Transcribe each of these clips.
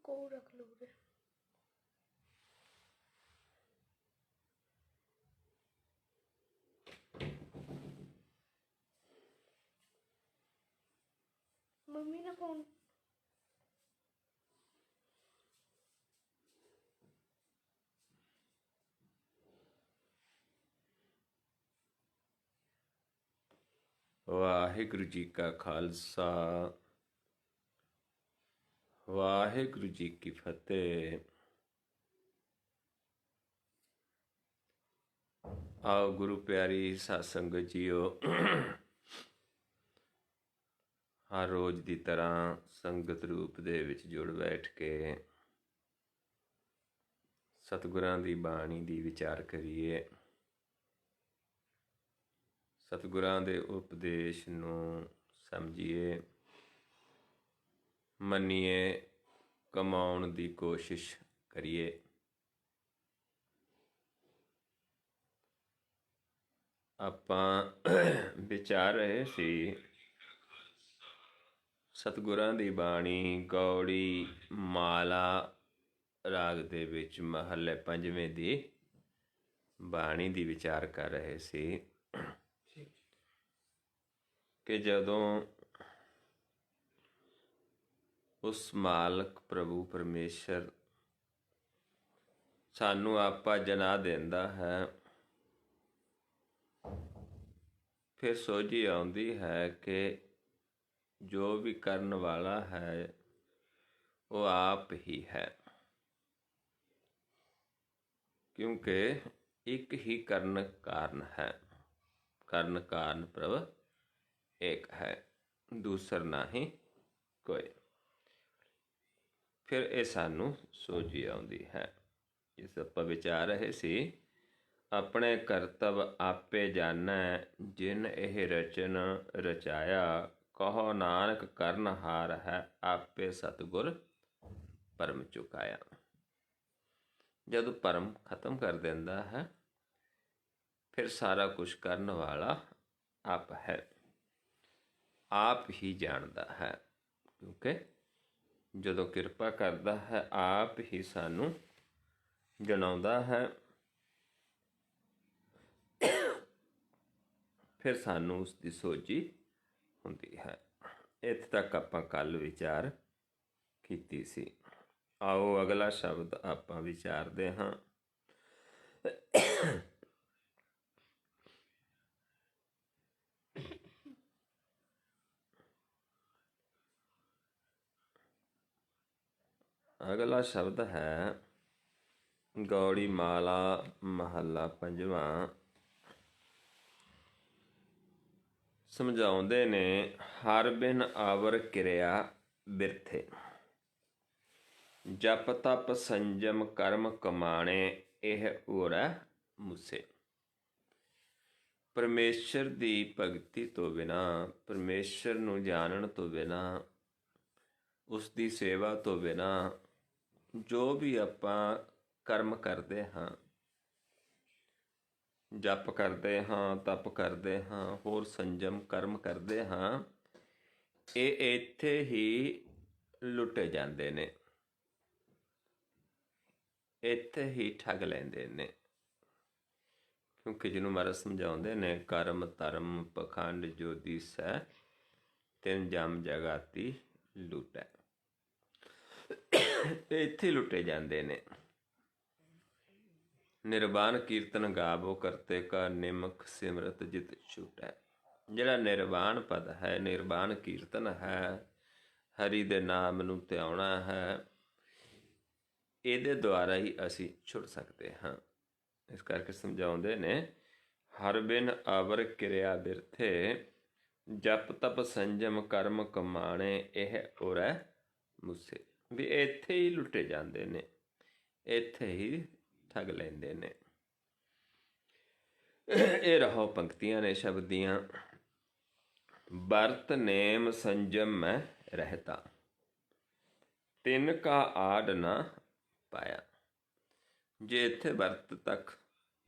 को रख लो रे। मम्मी ने फोन ਵਾਹਿਗੁਰੂ ਜੀ ਕਾ ਖਾਲਸਾ ਵਾਹਿਗੁਰੂ ਜੀ ਕੀ ਫਤਿਹ। ਆਓ ਗੁਰੂ ਪਿਆਰੀ ਸਾਧ ਸੰਗਤ ਜੀਓ, ਹਰ ਰੋਜ਼ ਦੀ ਤਰ੍ਹਾਂ ਸੰਗਤ ਰੂਪ ਦੇ ਵਿੱਚ ਜੁੜ ਬੈਠ ਕੇ ਸਤਿਗੁਰਾਂ ਦੀ ਬਾਣੀ ਦੀ ਵਿਚਾਰ ਕਰੀਏ। ਸਤਿਗੁਰਾਂ ਦੇ ਉਪਦੇਸ਼ ਨੂੰ ਸਮਝੀਏ, ਮੰਨੀਏ, ਕਮਾਉਣ ਦੀ ਕੋਸ਼ਿਸ਼ ਕਰੀਏ। ਆਪਾਂ ਵਿਚਾਰ ਰਹੇ ਸੀ ਸਤਿਗੁਰਾਂ ਦੀ ਬਾਣੀ ਗੌੜੀ ਮਾਲਾ ਰਾਗ ਦੇ ਵਿੱਚ ਮਹੱਲੇ ਪੰਜਵੇਂ ਦੀ ਬਾਣੀ ਦੀ ਵਿਚਾਰ ਕਰ ਰਹੇ ਸੀ ਕਿ ਜਦੋਂ ਉਸ ਮਾਲਕ ਪ੍ਰਭੂ ਪਰਮੇਸ਼ਰ ਸਾਨੂੰ ਆਪਾ ਜਨਾ ਦਿੰਦਾ ਹੈ, ਫਿਰ ਸੋਝੀ ਆਉਂਦੀ ਹੈ ਕਿ ਜੋ ਵੀ ਕਰਨ ਵਾਲਾ ਹੈ ਉਹ ਆਪ ਹੀ ਹੈ, ਕਿਉਂਕਿ ਇੱਕ ਹੀ ਕਰਨ ਕਾਰਨ ਹੈ। ਕਰਨ ਕਾਰਨ ਪ੍ਰਭ ਇੱਕ ਹੈ, ਦੂਸਰ ਨਹੀਂ ਕੋਈ। ਫਿਰ ਇਹ ਸਾਨੂੰ ਸੋਝੀ ਆਉਂਦੀ ਹੈ। ਜਿਸ ਆਪਾਂ ਵਿਚਾਰ ਰਹੇ ਸੀ, ਆਪਣੇ ਕਰਤਵ ਆਪੇ ਜਾਣੈ, ਜਿਨ ਇਹ ਰਚਨ ਰਚਾਇਆ, ਕਹੋ ਨਾਨਕ ਕਰਨ ਹਾਰ ਹੈ, ਆਪੇ ਸਤਿਗੁਰ ਭਰਮ ਚੁਕਾਇਆ। ਜਦੋਂ ਭਰਮ ਖਤਮ ਕਰ ਦਿੰਦਾ ਹੈ, ਫਿਰ ਸਾਰਾ ਕੁਝ ਕਰਨ ਵਾਲਾ ਆਪ ਹੈ, ਆਪ ਹੀ ਜਾਣਦਾ ਹੈ, ਕਿਉਂਕਿ ਜਦੋਂ ਕਿਰਪਾ ਕਰਦਾ ਹੈ ਆਪ ਹੀ ਸਾਨੂੰ ਜਣਾਉਂਦਾ ਹੈ। ਫਿਰ ਸਾਨੂੰ ਉਸ ਦੀ ਸੋਝੀ ਹੁੰਦੀ ਹੈ। ਇੱਥੇ ਤੱਕ ਆਪਾਂ ਕੱਲ੍ਹ ਵਿਚਾਰ ਕੀਤੀ ਸੀ। ਆਓ ਅਗਲਾ ਸ਼ਬਦ ਆਪਾਂ ਵਿਚਾਰਦੇ ਹਾਂ। ਅਗਲਾ ਸ਼ਬਦ ਹੈ ਗੌੜੀ ਮਾਲਾ ਮਹੱਲਾ ਪੰਜਵਾਂ। ਸਮਝਾਉਂਦੇ ਨੇ, ਹਰ ਬਿਨ ਆਵਰ ਕਿਰਿਆ ਬਿਰਥੇ, ਜਪ ਤਪ ਸੰਜਮ ਕਰਮ ਕਮਾਣੇ, ਇਹ ਉਰੈ ਮੁਸੇ। ਪਰਮੇਸ਼ਰ ਦੀ ਭਗਤੀ ਤੋਂ ਬਿਨਾਂ, ਪਰਮੇਸ਼ਰ ਨੂੰ ਜਾਣਨ ਤੋਂ ਬਿਨਾਂ, ਉਸ ਦੀ ਸੇਵਾ ਤੋਂ ਬਿਨਾਂ ਜੋ ਵੀ ਆਪਾਂ ਕਰਮ ਕਰਦੇ ਹਾਂ, ਜਪ ਕਰਦੇ ਹਾਂ, ਤਪ ਕਰਦੇ ਹਾਂ, ਹੋਰ ਸੰਜਮ ਕਰਮ ਕਰਦੇ ਹਾਂ, ਇਹ ਇੱਥੇ ਹੀ ਲੁੱਟੇ ਜਾਂਦੇ ਨੇ, ਇੱਥੇ ਹੀ ਠੱਗ ਲੈਂਦੇ ਨੇ। ਕਿਉਂਕਿ ਜਿਹਨੂੰ ਮਹਾਰਾਜ ਸਮਝਾਉਂਦੇ ਨੇ, ਕਰਮ ਧਰਮ ਪਖੰਡ ਜੋ ਦੀਸੈ, ਤਿੰਨ ਜਮ ਜਗਾਤੀ ਲੁੱਟੈ। ਇੱਥੇ ਲੁੱਟੇ ਜਾਂਦੇ ਨੇ। ਨਿਰਵਾਣ ਕੀਰਤਨ ਗਾਵੋ ਕਰਤੇ ਕਾ, ਨਿਮਕ ਸਿਮਰਤ ਜਿਤ ਛੂਟੈ। ਜਿਹੜਾ ਨਿਰਵਾਣ ਪਦ ਹੈ, ਨਿਰਵਾਣ ਕੀਰਤਨ ਹੈ, ਹਰੀ ਦੇ ਨਾਮ ਨੂੰ ਧਿਆਉਣਾ ਹੈ, ਇਹਦੇ ਦੁਆਰਾ ਹੀ ਅਸੀਂ ਛੁੱਟ ਸਕਦੇ ਹਾਂ। ਇਸ ਕਰਕੇ ਸਮਝਾਉਂਦੇ ਨੇ, ਹਰ ਬਿਨ ਆਵਰ ਕਿਰਿਆ ਬਿਰਥੇ, ਜਪ ਤਪ ਸੰਜਮ ਕਰਮ ਕਮਾਣੇ, ਇਹ ਉਰੈ ਮੁਸੇ। ਵੀ ਇੱਥੇ ਹੀ ਲੁੱਟੇ ਜਾਂਦੇ ਨੇ, ਇੱਥੇ ਹੀ ਠੱਗ ਲੈਂਦੇ ਨੇ। ਇਹ ਰਹੋ ਪੰਕਤੀਆਂ ਨੇ ਸ਼ਬਦ ਦੀਆਂ। ਵਰਤ ਨੇਮ ਸੰਜਮ ਮੈਂ ਰਹਿਤਾ, ਤਿੰਨ ਕਾ ਆਡ ਨਾ ਪਾਇਆ। ਜੇ ਇੱਥੇ ਵਰਤ ਤੱਕ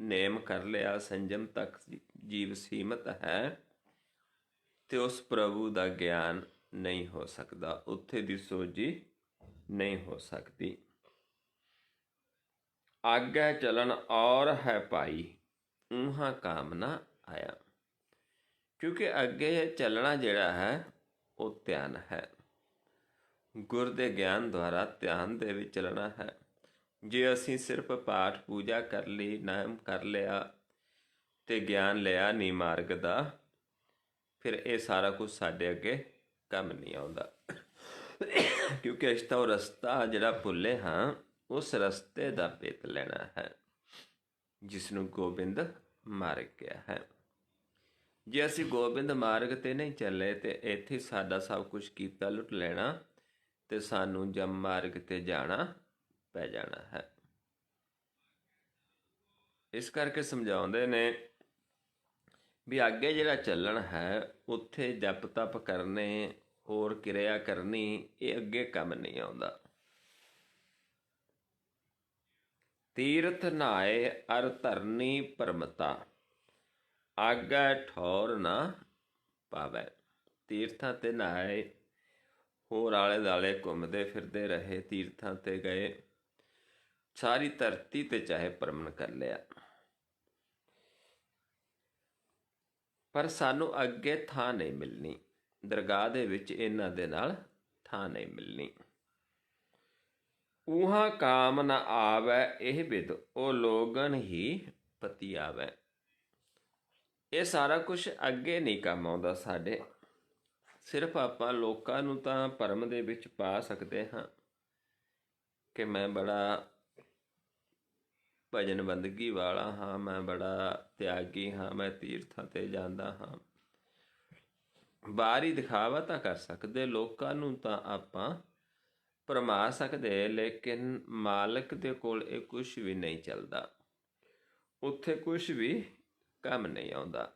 ਨੇਮ ਕਰ ਲਿਆ, ਸੰਜਮ ਤੱਕ ਜੀਵ ਸੀਮਤ ਹੈ, ਤੇ ਉਸ ਪ੍ਰਭੂ ਦਾ ਗਿਆਨ ਨਹੀਂ ਹੋ ਸਕਦਾ, ਉੱਥੇ ਦੀ ਸੋਝੀ ਨਹੀਂ ਹੋ ਸਕਦੀ। ਆਗੇ ਚਲਨ ਔਰ ਹੈ ਭਾਈ, ਊਹਾਂ ਕਾਮ ਨਾ ਆਇਆ। ਕਿਉਂਕਿ ਅੱਗੇ ਚੱਲਣਾ ਜਿਹੜਾ ਹੈ ਉਹ ਧਿਆਨ ਹੈ। ਗੁਰ ਦੇ ਗਿਆਨ ਦੁਆਰਾ ਧਿਆਨ ਦੇ ਵਿੱਚ ਚੱਲਣਾ ਹੈ। ਜੇ ਅਸੀਂ ਸਿਰਫ ਪਾਠ ਪੂਜਾ ਕਰ ਲਈ, ਨਾਮ ਕਰ ਲਿਆ ਤੇ ਗਿਆਨ ਲਿਆ ਨਹੀਂ ਮਾਰਗ ਦਾ, ਫਿਰ ਇਹ ਸਾਰਾ ਕੁਝ ਸਾਡੇ ਅੱਗੇ ਕੰਮ ਨਹੀਂ ਆਉਂਦਾ। ਕਿਉਂਕਿ ਅਸੀਂ ਤਾਂ ਉਹ ਰਸਤਾ ਜਿਹੜਾ ਭੁੱਲੇ ਹਾਂ, ਉਸ ਰਸਤੇ ਦਾ ਭੇਤ ਲੈਣਾ ਹੈ ਜਿਸ ਨੂੰ ਗੋਬਿੰਦ ਮਾਰਗ ਕਿਹਾ ਹੈ। ਜੇ ਅਸੀਂ ਗੋਬਿੰਦ ਮਾਰਗ 'ਤੇ ਨਹੀਂ ਚੱਲੇ ਤੇ ਇੱਥੇ ਸਾਡਾ ਸਭ ਕੁਝ ਕੀਤਾ ਲੁੱਟ ਲੈਣਾ ਤੇ ਸਾਨੂੰ ਜਮ ਮਾਰਗ 'ਤੇ ਜਾਣਾ ਪੈ ਜਾਣਾ ਹੈ। ਇਸ ਕਰਕੇ ਸਮਝਾਉਂਦੇ ਨੇ ਵੀ ਅੱਗੇ ਜਿਹੜਾ ਚੱਲਣ ਹੈ ਉੱਥੇ ਜਪ ਤਪ ਕਰਨੇ, ਹੋਰ ਕਿਰਿਆ ਕਰਨੀ, ਇਹ ਅੱਗੇ ਕੰਮ ਨਹੀਂ ਆਉਂਦਾ। ਤੀਰਥ ਨਹਾਏ ਅਰ ਧਰਨੀ ਪਰਮਤਾ, ਆਗੈ ਠੌਰ ਨਾ ਪਾਵੈ। ਤੀਰਥਾਂ 'ਤੇ ਨਹਾਏ, ਹੋਰ ਆਲੇ ਦੁਆਲੇ ਘੁੰਮਦੇ ਫਿਰਦੇ ਰਹੇ, ਤੀਰਥਾਂ 'ਤੇ ਗਏ, ਸਾਰੀ ਧਰਤੀ 'ਤੇ ਚਾਹੇ ਭਰਮਣ ਕਰ ਲਿਆ, ਪਰ ਸਾਨੂੰ ਅੱਗੇ ਥਾਂ ਨਹੀਂ ਮਿਲਣੀ। ਦਰਗਾਹ ਦੇ ਵਿੱਚ ਇਹਨਾਂ ਦੇ ਨਾਲ ਥਾਂ ਨਹੀਂ ਮਿਲਣੀ। ਊਹਾਂ ਕਾਮ ਨ ਆਵੈ ਇਹ ਬਿਦ, ਉਹ ਲੋਗਨ ਹੀ ਪਤੀ ਆਵੈ। ਇਹ ਸਾਰਾ ਕੁਝ ਅੱਗੇ ਨਹੀਂ ਕੰਮ ਆਉਂਦਾ ਸਾਡੇ। ਸਿਰਫ ਆਪਾਂ ਲੋਕਾਂ ਨੂੰ ਤਾਂ ਭਰਮ ਦੇ ਵਿੱਚ ਪਾ ਸਕਦੇ ਹਾਂ ਕਿ ਮੈਂ ਬੜਾ ਭਜਨ ਬੰਦਗੀ ਵਾਲਾ ਹਾਂ, ਮੈਂ ਬੜਾ ਤਿਆਗੀ ਹਾਂ, ਮੈਂ ਤੀਰਥਾਂ 'ਤੇ ਜਾਂਦਾ ਹਾਂ। ਬਾਹਰੀ ਦਿਖਾਵਾ ਤਾਂ ਕਰ ਸਕਦੇ, ਲੋਕਾਂ ਨੂੰ ਤਾਂ ਆਪਾਂ ਭਰਮਾ ਸਕਦੇ, ਲੇਕਿਨ ਮਾਲਕ ਦੇ ਕੋਲ ਇਹ ਕੁਝ ਵੀ ਨਹੀਂ ਚੱਲਦਾ। ਉੱਥੇ ਕੁਝ ਵੀ ਕੰਮ ਨਹੀਂ ਆਉਂਦਾ।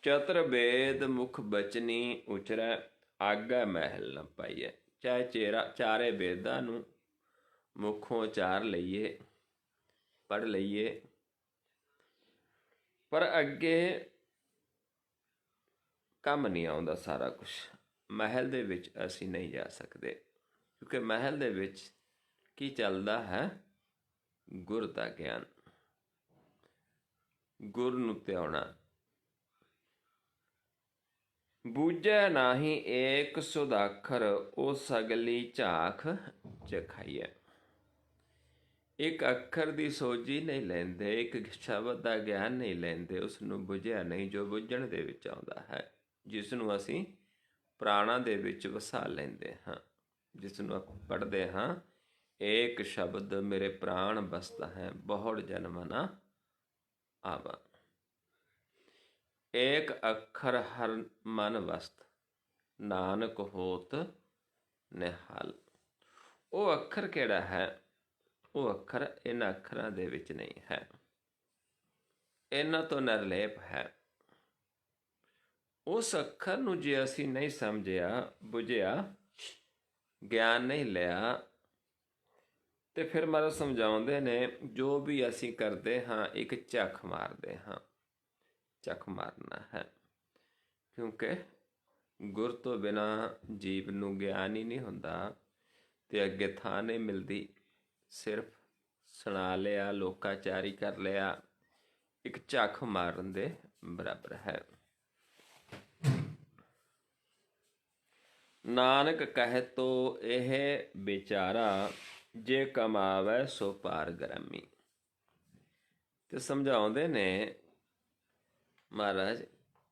ਚਤੁਰ ਵੇਦ ਮੁਖ ਬਚਨੀ ਉਚਰੈ, ਆਗੈ ਮਹਿਲ ਨ ਪਾਈਐ। ਚਾਹੇ ਚਾਰੇ ਵੇਦਾਂ ਨੂੰ ਮੁੱਖੋਂ ਉਚਾਰ ਲਈਏ, ਪੜ੍ਹ ਲਈਏ, ਪਰ ਅੱਗੇ ਕੰਮ ਨਹੀਂ ਆਉਂਦਾ ਸਾਰਾ ਕੁਝ। ਮਹਿਲ ਦੇ ਵਿੱਚ ਅਸੀਂ ਨਹੀਂ ਜਾ ਸਕਦੇ, ਕਿਉਂਕਿ ਮਹਿਲ ਦੇ ਵਿੱਚ ਕੀ ਚੱਲਦਾ ਹੈ? ਗੁਰ ਦਾ ਗਿਆਨ, ਗੁਰ ਨੂੰ ਧਿਆਉਣਾ। ਬੂਝੈ ਨਾਹੀ ਏਕ ਸੁਦਾਖਰ, ਉਹ ਸਗਲੀ ਝਾਖ ਚਖਾਈਐ। ਇੱਕ ਅੱਖਰ ਦੀ ਸੋਝੀ ਨਹੀਂ ਲੈਂਦੇ, ਇੱਕ ਸ਼ਬਦ ਦਾ ਗਿਆਨ ਨਹੀਂ ਲੈਂਦੇ, ਉਸ ਨੂੰ ਬੁਝਿਆ ਨਹੀਂ ਜੋ ਬੁੱਝਣ ਦੇ ਵਿੱਚ ਆਉਂਦਾ ਹੈ, ਜਿਸ ਨੂੰ ਅਸੀਂ ਪ੍ਰਾਣਾਂ ਦੇ ਵਿੱਚ ਵਸਾ ਲੈਂਦੇ ਹਾਂ, ਜਿਸ ਨੂੰ ਆਪਾਂ ਪੜ੍ਹਦੇ ਹਾਂ, ਏਕ ਸ਼ਬਦ ਮੇਰੇ ਪ੍ਰਾਣ ਬਸਤਾ ਹੈ, ਬਹੁੜ ਜਨਮ ਨਾ ਆਵਾ। ਏਕ ਅੱਖਰ ਹਰ ਮਨ ਵਸਤ, ਨਾਨਕ ਹੋਤ ਨਿਹਾਲ। ਉਹ ਅੱਖਰ ਕਿਹੜਾ ਹੈ? ਉਹ ਅੱਖਰ ਇਹਨਾਂ ਅੱਖਰਾਂ ਦੇ ਵਿੱਚ ਨਹੀਂ ਹੈ, ਇਹਨਾਂ ਤੋਂ ਨਿਰਲੇਪ ਹੈ। ਉਸ ਅੱਖਰ ਨੂੰ ਜੇ ਅਸੀਂ ਨਹੀਂ ਸਮਝਿਆ, ਬੁਝਿਆ, ਗਿਆਨ ਨਹੀਂ ਲਿਆ, ਤੇ ਫਿਰ ਮਹਾਰਾਜ ਸਮਝਾਉਂਦੇ ਨੇ ਜੋ ਵੀ ਅਸੀਂ ਕਰਦੇ ਹਾਂ ਇੱਕ ਝੱਖ ਮਾਰਦੇ ਹਾਂ। ਝੱਖ ਮਾਰਨਾ ਹੈ, ਕਿਉਂਕਿ ਗੁਰ ਤੋਂ ਬਿਨਾਂ ਜੀਵ ਨੂੰ ਗਿਆਨ ਹੀ ਨਹੀਂ ਹੁੰਦਾ ਤੇ ਅੱਗੇ ਥਾਂ ਨਹੀਂ ਮਿਲਦੀ। ਸਿਰਫ ਸੁਣਾ ਲਿਆ, ਲੋਕਾਚਾਰੀ ਕਰ ਲਿਆ, ਇੱਕ ਝੱਖ ਮਾਰਨ ਦੇ ਬਰਾਬਰ ਹੈ। ਨਾਨਕ ਕਹਿ ਤੋ ਇਹ ਵਿਚਾਰਾ, ਜੇ ਕਮਾਵੈ ਸੋ ਪਾਰ ਗ੍ਰਾਮੀ। ਤੇ ਸਮਝਾਉਂਦੇ ਨੇ ਮਹਾਰਾਜ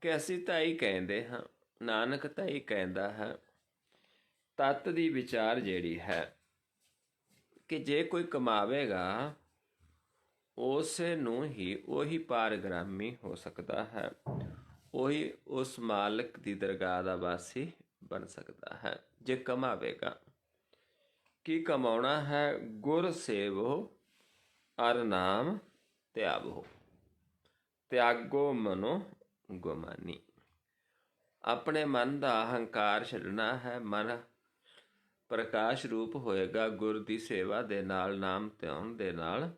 ਕਿ ਅਸੀਂ ਤਾਂ ਹੀ ਕਹਿੰਦੇ ਹਾਂ, ਨਾਨਕ ਤਾਂ ਹੀ ਕਹਿੰਦਾ ਹੈ, ਤੱਤ ਦੀ ਵਿਚਾਰ ਜਿਹੜੀ ਹੈ ਕਿ ਜੇ ਕੋਈ ਕਮਾਵੇਗਾ ਉਸੇ ਨੂੰ ਹੀ ਉਹੀ ਪਾਰਗ੍ਰਾਮੀ ਹੋ ਸਕਦਾ ਹੈ, ਉਹੀ ਉਸ ਮਾਲਕ ਦੀ ਦਰਗਾਹ ਦਾ ਵਾਸੀ ਬਣ ਸਕਦਾ ਹੈ ਜੇ ਕਮਾਵੇਗਾ। ਕੀ ਕਮਾਉਣਾ ਹੈ? ਗੁਰ ਸੇਵੋ ਅਰ ਨਾਮ ਧਿਆਵੋ, ਤਿਆਗੋ ਮਨੋ ਗੁਮਾਨੀ। ਆਪਣੇ ਮਨ ਦਾ ਅਹੰਕਾਰ ਛੱਡਣਾ ਹੈ। ਮਨ ਪ੍ਰਕਾਸ਼ ਰੂਪ ਹੋਏਗਾ ਗੁਰ ਦੀ ਸੇਵਾ ਦੇ ਨਾਲ, ਨਾਮ ਧਿਆਉਣ ਦੇ ਨਾਲ।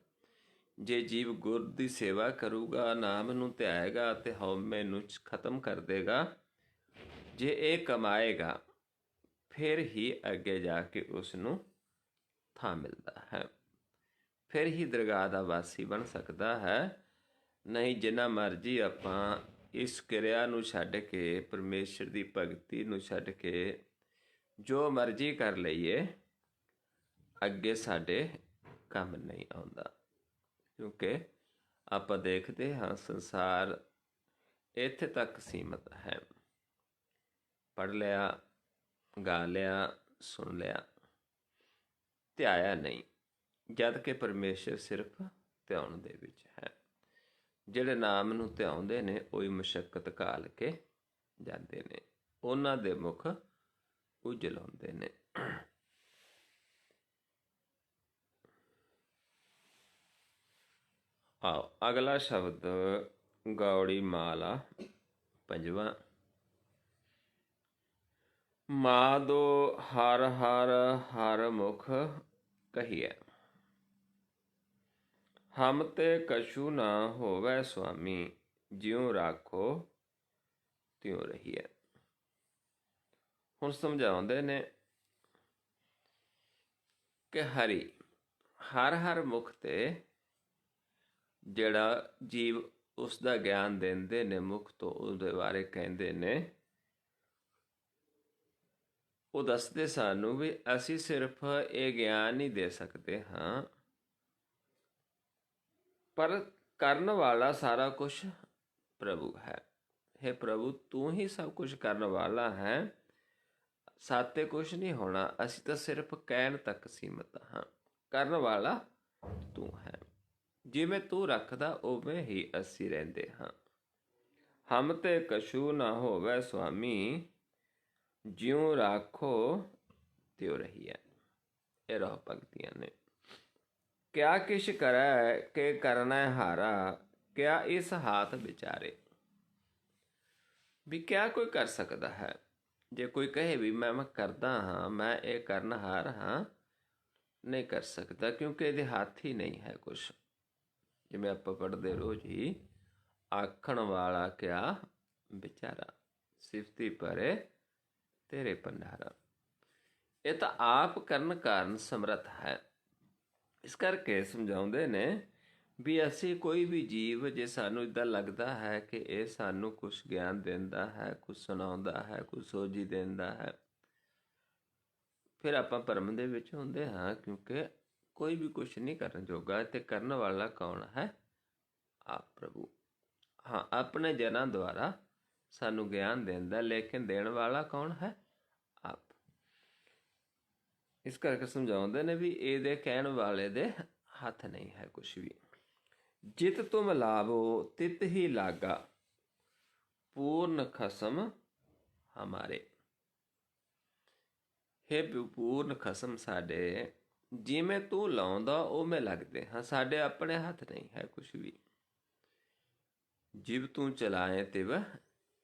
ਜੇ ਜੀਵ ਗੁਰ ਦੀ ਸੇਵਾ ਕਰੂਗਾ, ਨਾਮ ਨੂੰ ਧਿਆਏਗਾ ਤੇ ਹਉਮੈ ਨੂੰ ਖਤਮ ਕਰ ਦੇਗਾ, ਜੇ ਇਹ ਕਮਾਏਗਾ ਫਿਰ ਹੀ ਅੱਗੇ ਜਾ ਕੇ ਉਸ ਨੂੰ ਥਾਂ ਮਿਲਦਾ ਹੈ, ਫਿਰ ਹੀ ਦਰਗਾਹ ਦਾ ਵਾਸੀ ਬਣ ਸਕਦਾ ਹੈ। ਨਹੀਂ ਜਿੰਨਾ ਮਰਜ਼ੀ ਆਪਾਂ ਇਸ ਕਿਰਿਆ ਨੂੰ ਛੱਡ ਕੇ, ਪਰਮੇਸ਼ਰ ਦੀ ਭਗਤੀ ਨੂੰ ਛੱਡ ਕੇ ਜੋ ਮਰਜ਼ੀ ਕਰ ਲਈਏ, ਅੱਗੇ ਸਾਡੇ ਕੰਮ ਨਹੀਂ ਆਉਂਦਾ। ਕਿਉਂਕਿ ਆਪਾਂ ਦੇਖਦੇ ਹਾਂ ਸੰਸਾਰ ਇੱਥੇ ਤੱਕ ਸੀਮਤ ਹੈ। ਪੜ੍ਹ ਲਿਆ, ਗਾ ਲਿਆ, ਸੁਣ ਲਿਆ, ਧਿਆਇਆ ਨਹੀਂ, ਜਦ ਕਿ ਪਰਮੇਸ਼ਰ ਸਿਰਫ ਧਿਆਉਣ ਦੇ ਵਿੱਚ ਹੈ। ਜਿਹੜੇ ਨਾਮ ਨੂੰ ਧਿਆਉਂਦੇ ਨੇ ਉਹੀ ਮੁਸ਼ੱਕਤ ਘਾਲ ਕੇ ਜਾਂਦੇ ਨੇ, ਉਹਨਾਂ ਦੇ ਮੁਖ ਉਜਲ ਹੁੰਦੇ ਨੇ। ਆਓ ਅਗਲਾ ਸ਼ਬਦ ਗੌੜੀ ਮਾਲਾ ਪੰਜਵਾਂ। ਮਾਧੋ ਹਰ ਹਰ ਹਰ ਮੁਖ ਕਹੀਐ, ਹਮ ਤੇ ਕਛੂ ਨਾ ਹੋਵੈ ਸੁਆਮੀ, ਜਿਉ ਰਾਖੋ ਤਿਉ ਰਹੀਐ। ਹੁਣ ਸਮਝਾਉਂਦੇ ਨੇ ਕਿ ਹਰੀ ਹਰ ਹਰ ਮੁਖ ਤੇ ਜਿਹੜਾ ਜੀਵ ਉਸ ਦਾ ਗਿਆਨ ਦਿੰਦੇ ਨੇ, ਮੁਖ ਤੋਂ ਉਹਦੇ ਬਾਰੇ ਕਹਿੰਦੇ ਨੇ, ਉਹ ਦੱਸਦੇ ਸਾਨੂੰ ਵੀ ਅਸੀਂ ਸਿਰਫ ਇਹ ਗਿਆਨ ਨਹੀਂ ਦੇ ਸਕਦੇ ਹਾਂ, ਪਰ ਕਰਨ ਵਾਲਾ ਸਾਰਾ ਕੁਝ ਪ੍ਰਭੂ ਹੈ। हे ਪ੍ਰਭੂ, ਤੂੰ ਹੀ ਸਭ ਕੁਝ ਕਰਨ ਵਾਲਾ ਹੈ, ਸਾਤੇ ਕੁਝ ਨਹੀਂ ਹੋਣਾ, ਅਸੀਂ ਤਾਂ ਸਿਰਫ ਕਹਿਣ ਤੱਕ ਸੀਮਤ ਹਾਂ, ਕਰਨ ਵਾਲਾ ਤੂੰ ਹੈ। ਜਿਵੇਂ ਤੂੰ ਰੱਖਦਾ ਉਵੇਂ ਹੀ ਅਸੀਂ ਰਹਿੰਦੇ ਹਾਂ। ਹਮ ਤੇ ਕਛੂ ਨਾ ਹੋਵੈ ਸੁਆਮੀ, ਜਿਉ ਰਾਖੋ ਤਿਉ ਰਹੀਐ। ਇਹ ਰਹੁ ਭਗਤੀਆਂ ਨੇ। ਕਿਆ ਕਿਛ ਕਰੈ ਕਿ ਕਰਨਾ ਹਾਰਾ, ਕਿਆ ਇਸ ਹਾਥ ਵਿਚਾਰੇ। ਵੀ ਕਿਆ ਕੋਈ ਕਰ ਸਕਦਾ ਹੈ। ਜੇ ਕੋਈ ਕਹੇ ਵੀ ਮੈਂ ਕਰਦਾ ਹਾਂ, ਮੈਂ ਇਹ ਕਰਨਹਾਰ ਹਾਂ, ਨਹੀਂ ਕਰ ਸਕਦਾ, ਕਿਉਂਕਿ ਇਹਦੇ ਹੱਥ ਹੀ ਨਹੀਂ ਹੈ ਕੁਛ। ਜਿਵੇਂ ਆਪਾਂ ਪੜ੍ਹਦੇ ਰੋਜ਼ ਹੀ, ਆਖਣ ਵਾਲਾ ਕਿਆ ਵਿਚਾਰਾ, ਸਿਫਤੀ ਭਰੇ ਤੇਰੇ ਭੰਡਾਰਾ। ਇਹ ਤਾਂ ਆਪ ਕਰਨ ਕਾਰਨ ਸਮਰੱਥ ਹੈ। ਇਸ ਕਰਕੇ ਸਮਝਾਉਂਦੇ ਨੇ ਵੀ ਅਸੀਂ ਕੋਈ ਵੀ ਜੀਵ, ਜੇ ਸਾਨੂੰ ਇੱਦਾਂ ਲੱਗਦਾ ਹੈ ਕਿ ਇਹ ਸਾਨੂੰ ਕੁਛ ਗਿਆਨ ਦਿੰਦਾ ਹੈ, ਕੁਛ ਸੁਣਾਉਂਦਾ ਹੈ, ਕੁਛ ਸੋਝੀ ਦਿੰਦਾ ਹੈ, ਫਿਰ ਆਪਾਂ ਭਰਮ ਦੇ ਵਿੱਚ ਹੁੰਦੇ ਹਾਂ, ਕਿਉਂਕਿ ਕੋਈ ਵੀ ਕੁਛ ਨਹੀਂ ਕਰਨ ਜੋਗਾ। ਤੇ ਕਰਨ ਵਾਲਾ ਕੌਣ ਹੈ? ਆਪ ਪ੍ਰਭੂ। ਹਾਂ, ਆਪਣੇ ਜਨਾਂ ਦੁਆਰਾ ਸਾਨੂੰ ਗਿਆਨ ਦਿੰਦਾ, ਲੇਕਿਨ ਦੇਣ ਵਾਲਾ ਕੌਣ ਹੈ? ਆਪ। ਇਸ ਕਰਕੇ ਸਮਝਾਉਂਦੇ ਨੇ ਵੀ ਇਹਦੇ ਕਹਿਣ ਵਾਲੇ ਦੇ ਹੱਥ ਨਹੀਂ ਹੈ ਕੁਛ ਵੀ। ਜਿਤ ਤੁਮ ਲਾਵੋ ਤਿਤ ਹੀ ਲਾਗਾ, ਪੂਰਨ ਖਸਮ ਹਮਾਰੇ। ਹੇ ਪੂਰਨ ਖਸਮ ਸਾਡੇ, ਜਿਵੇਂ ਤੂੰ ਲਾਉਂਦਾ ਉਵੇਂ ਲੱਗਦੇ ਹਾਂ, ਸਾਡੇ ਆਪਣੇ ਹੱਥ ਨਹੀਂ ਹੈ ਕੁਛ ਵੀ। ਜਿਵ ਤੂੰ ਚਲਾਏ ਤਿਵ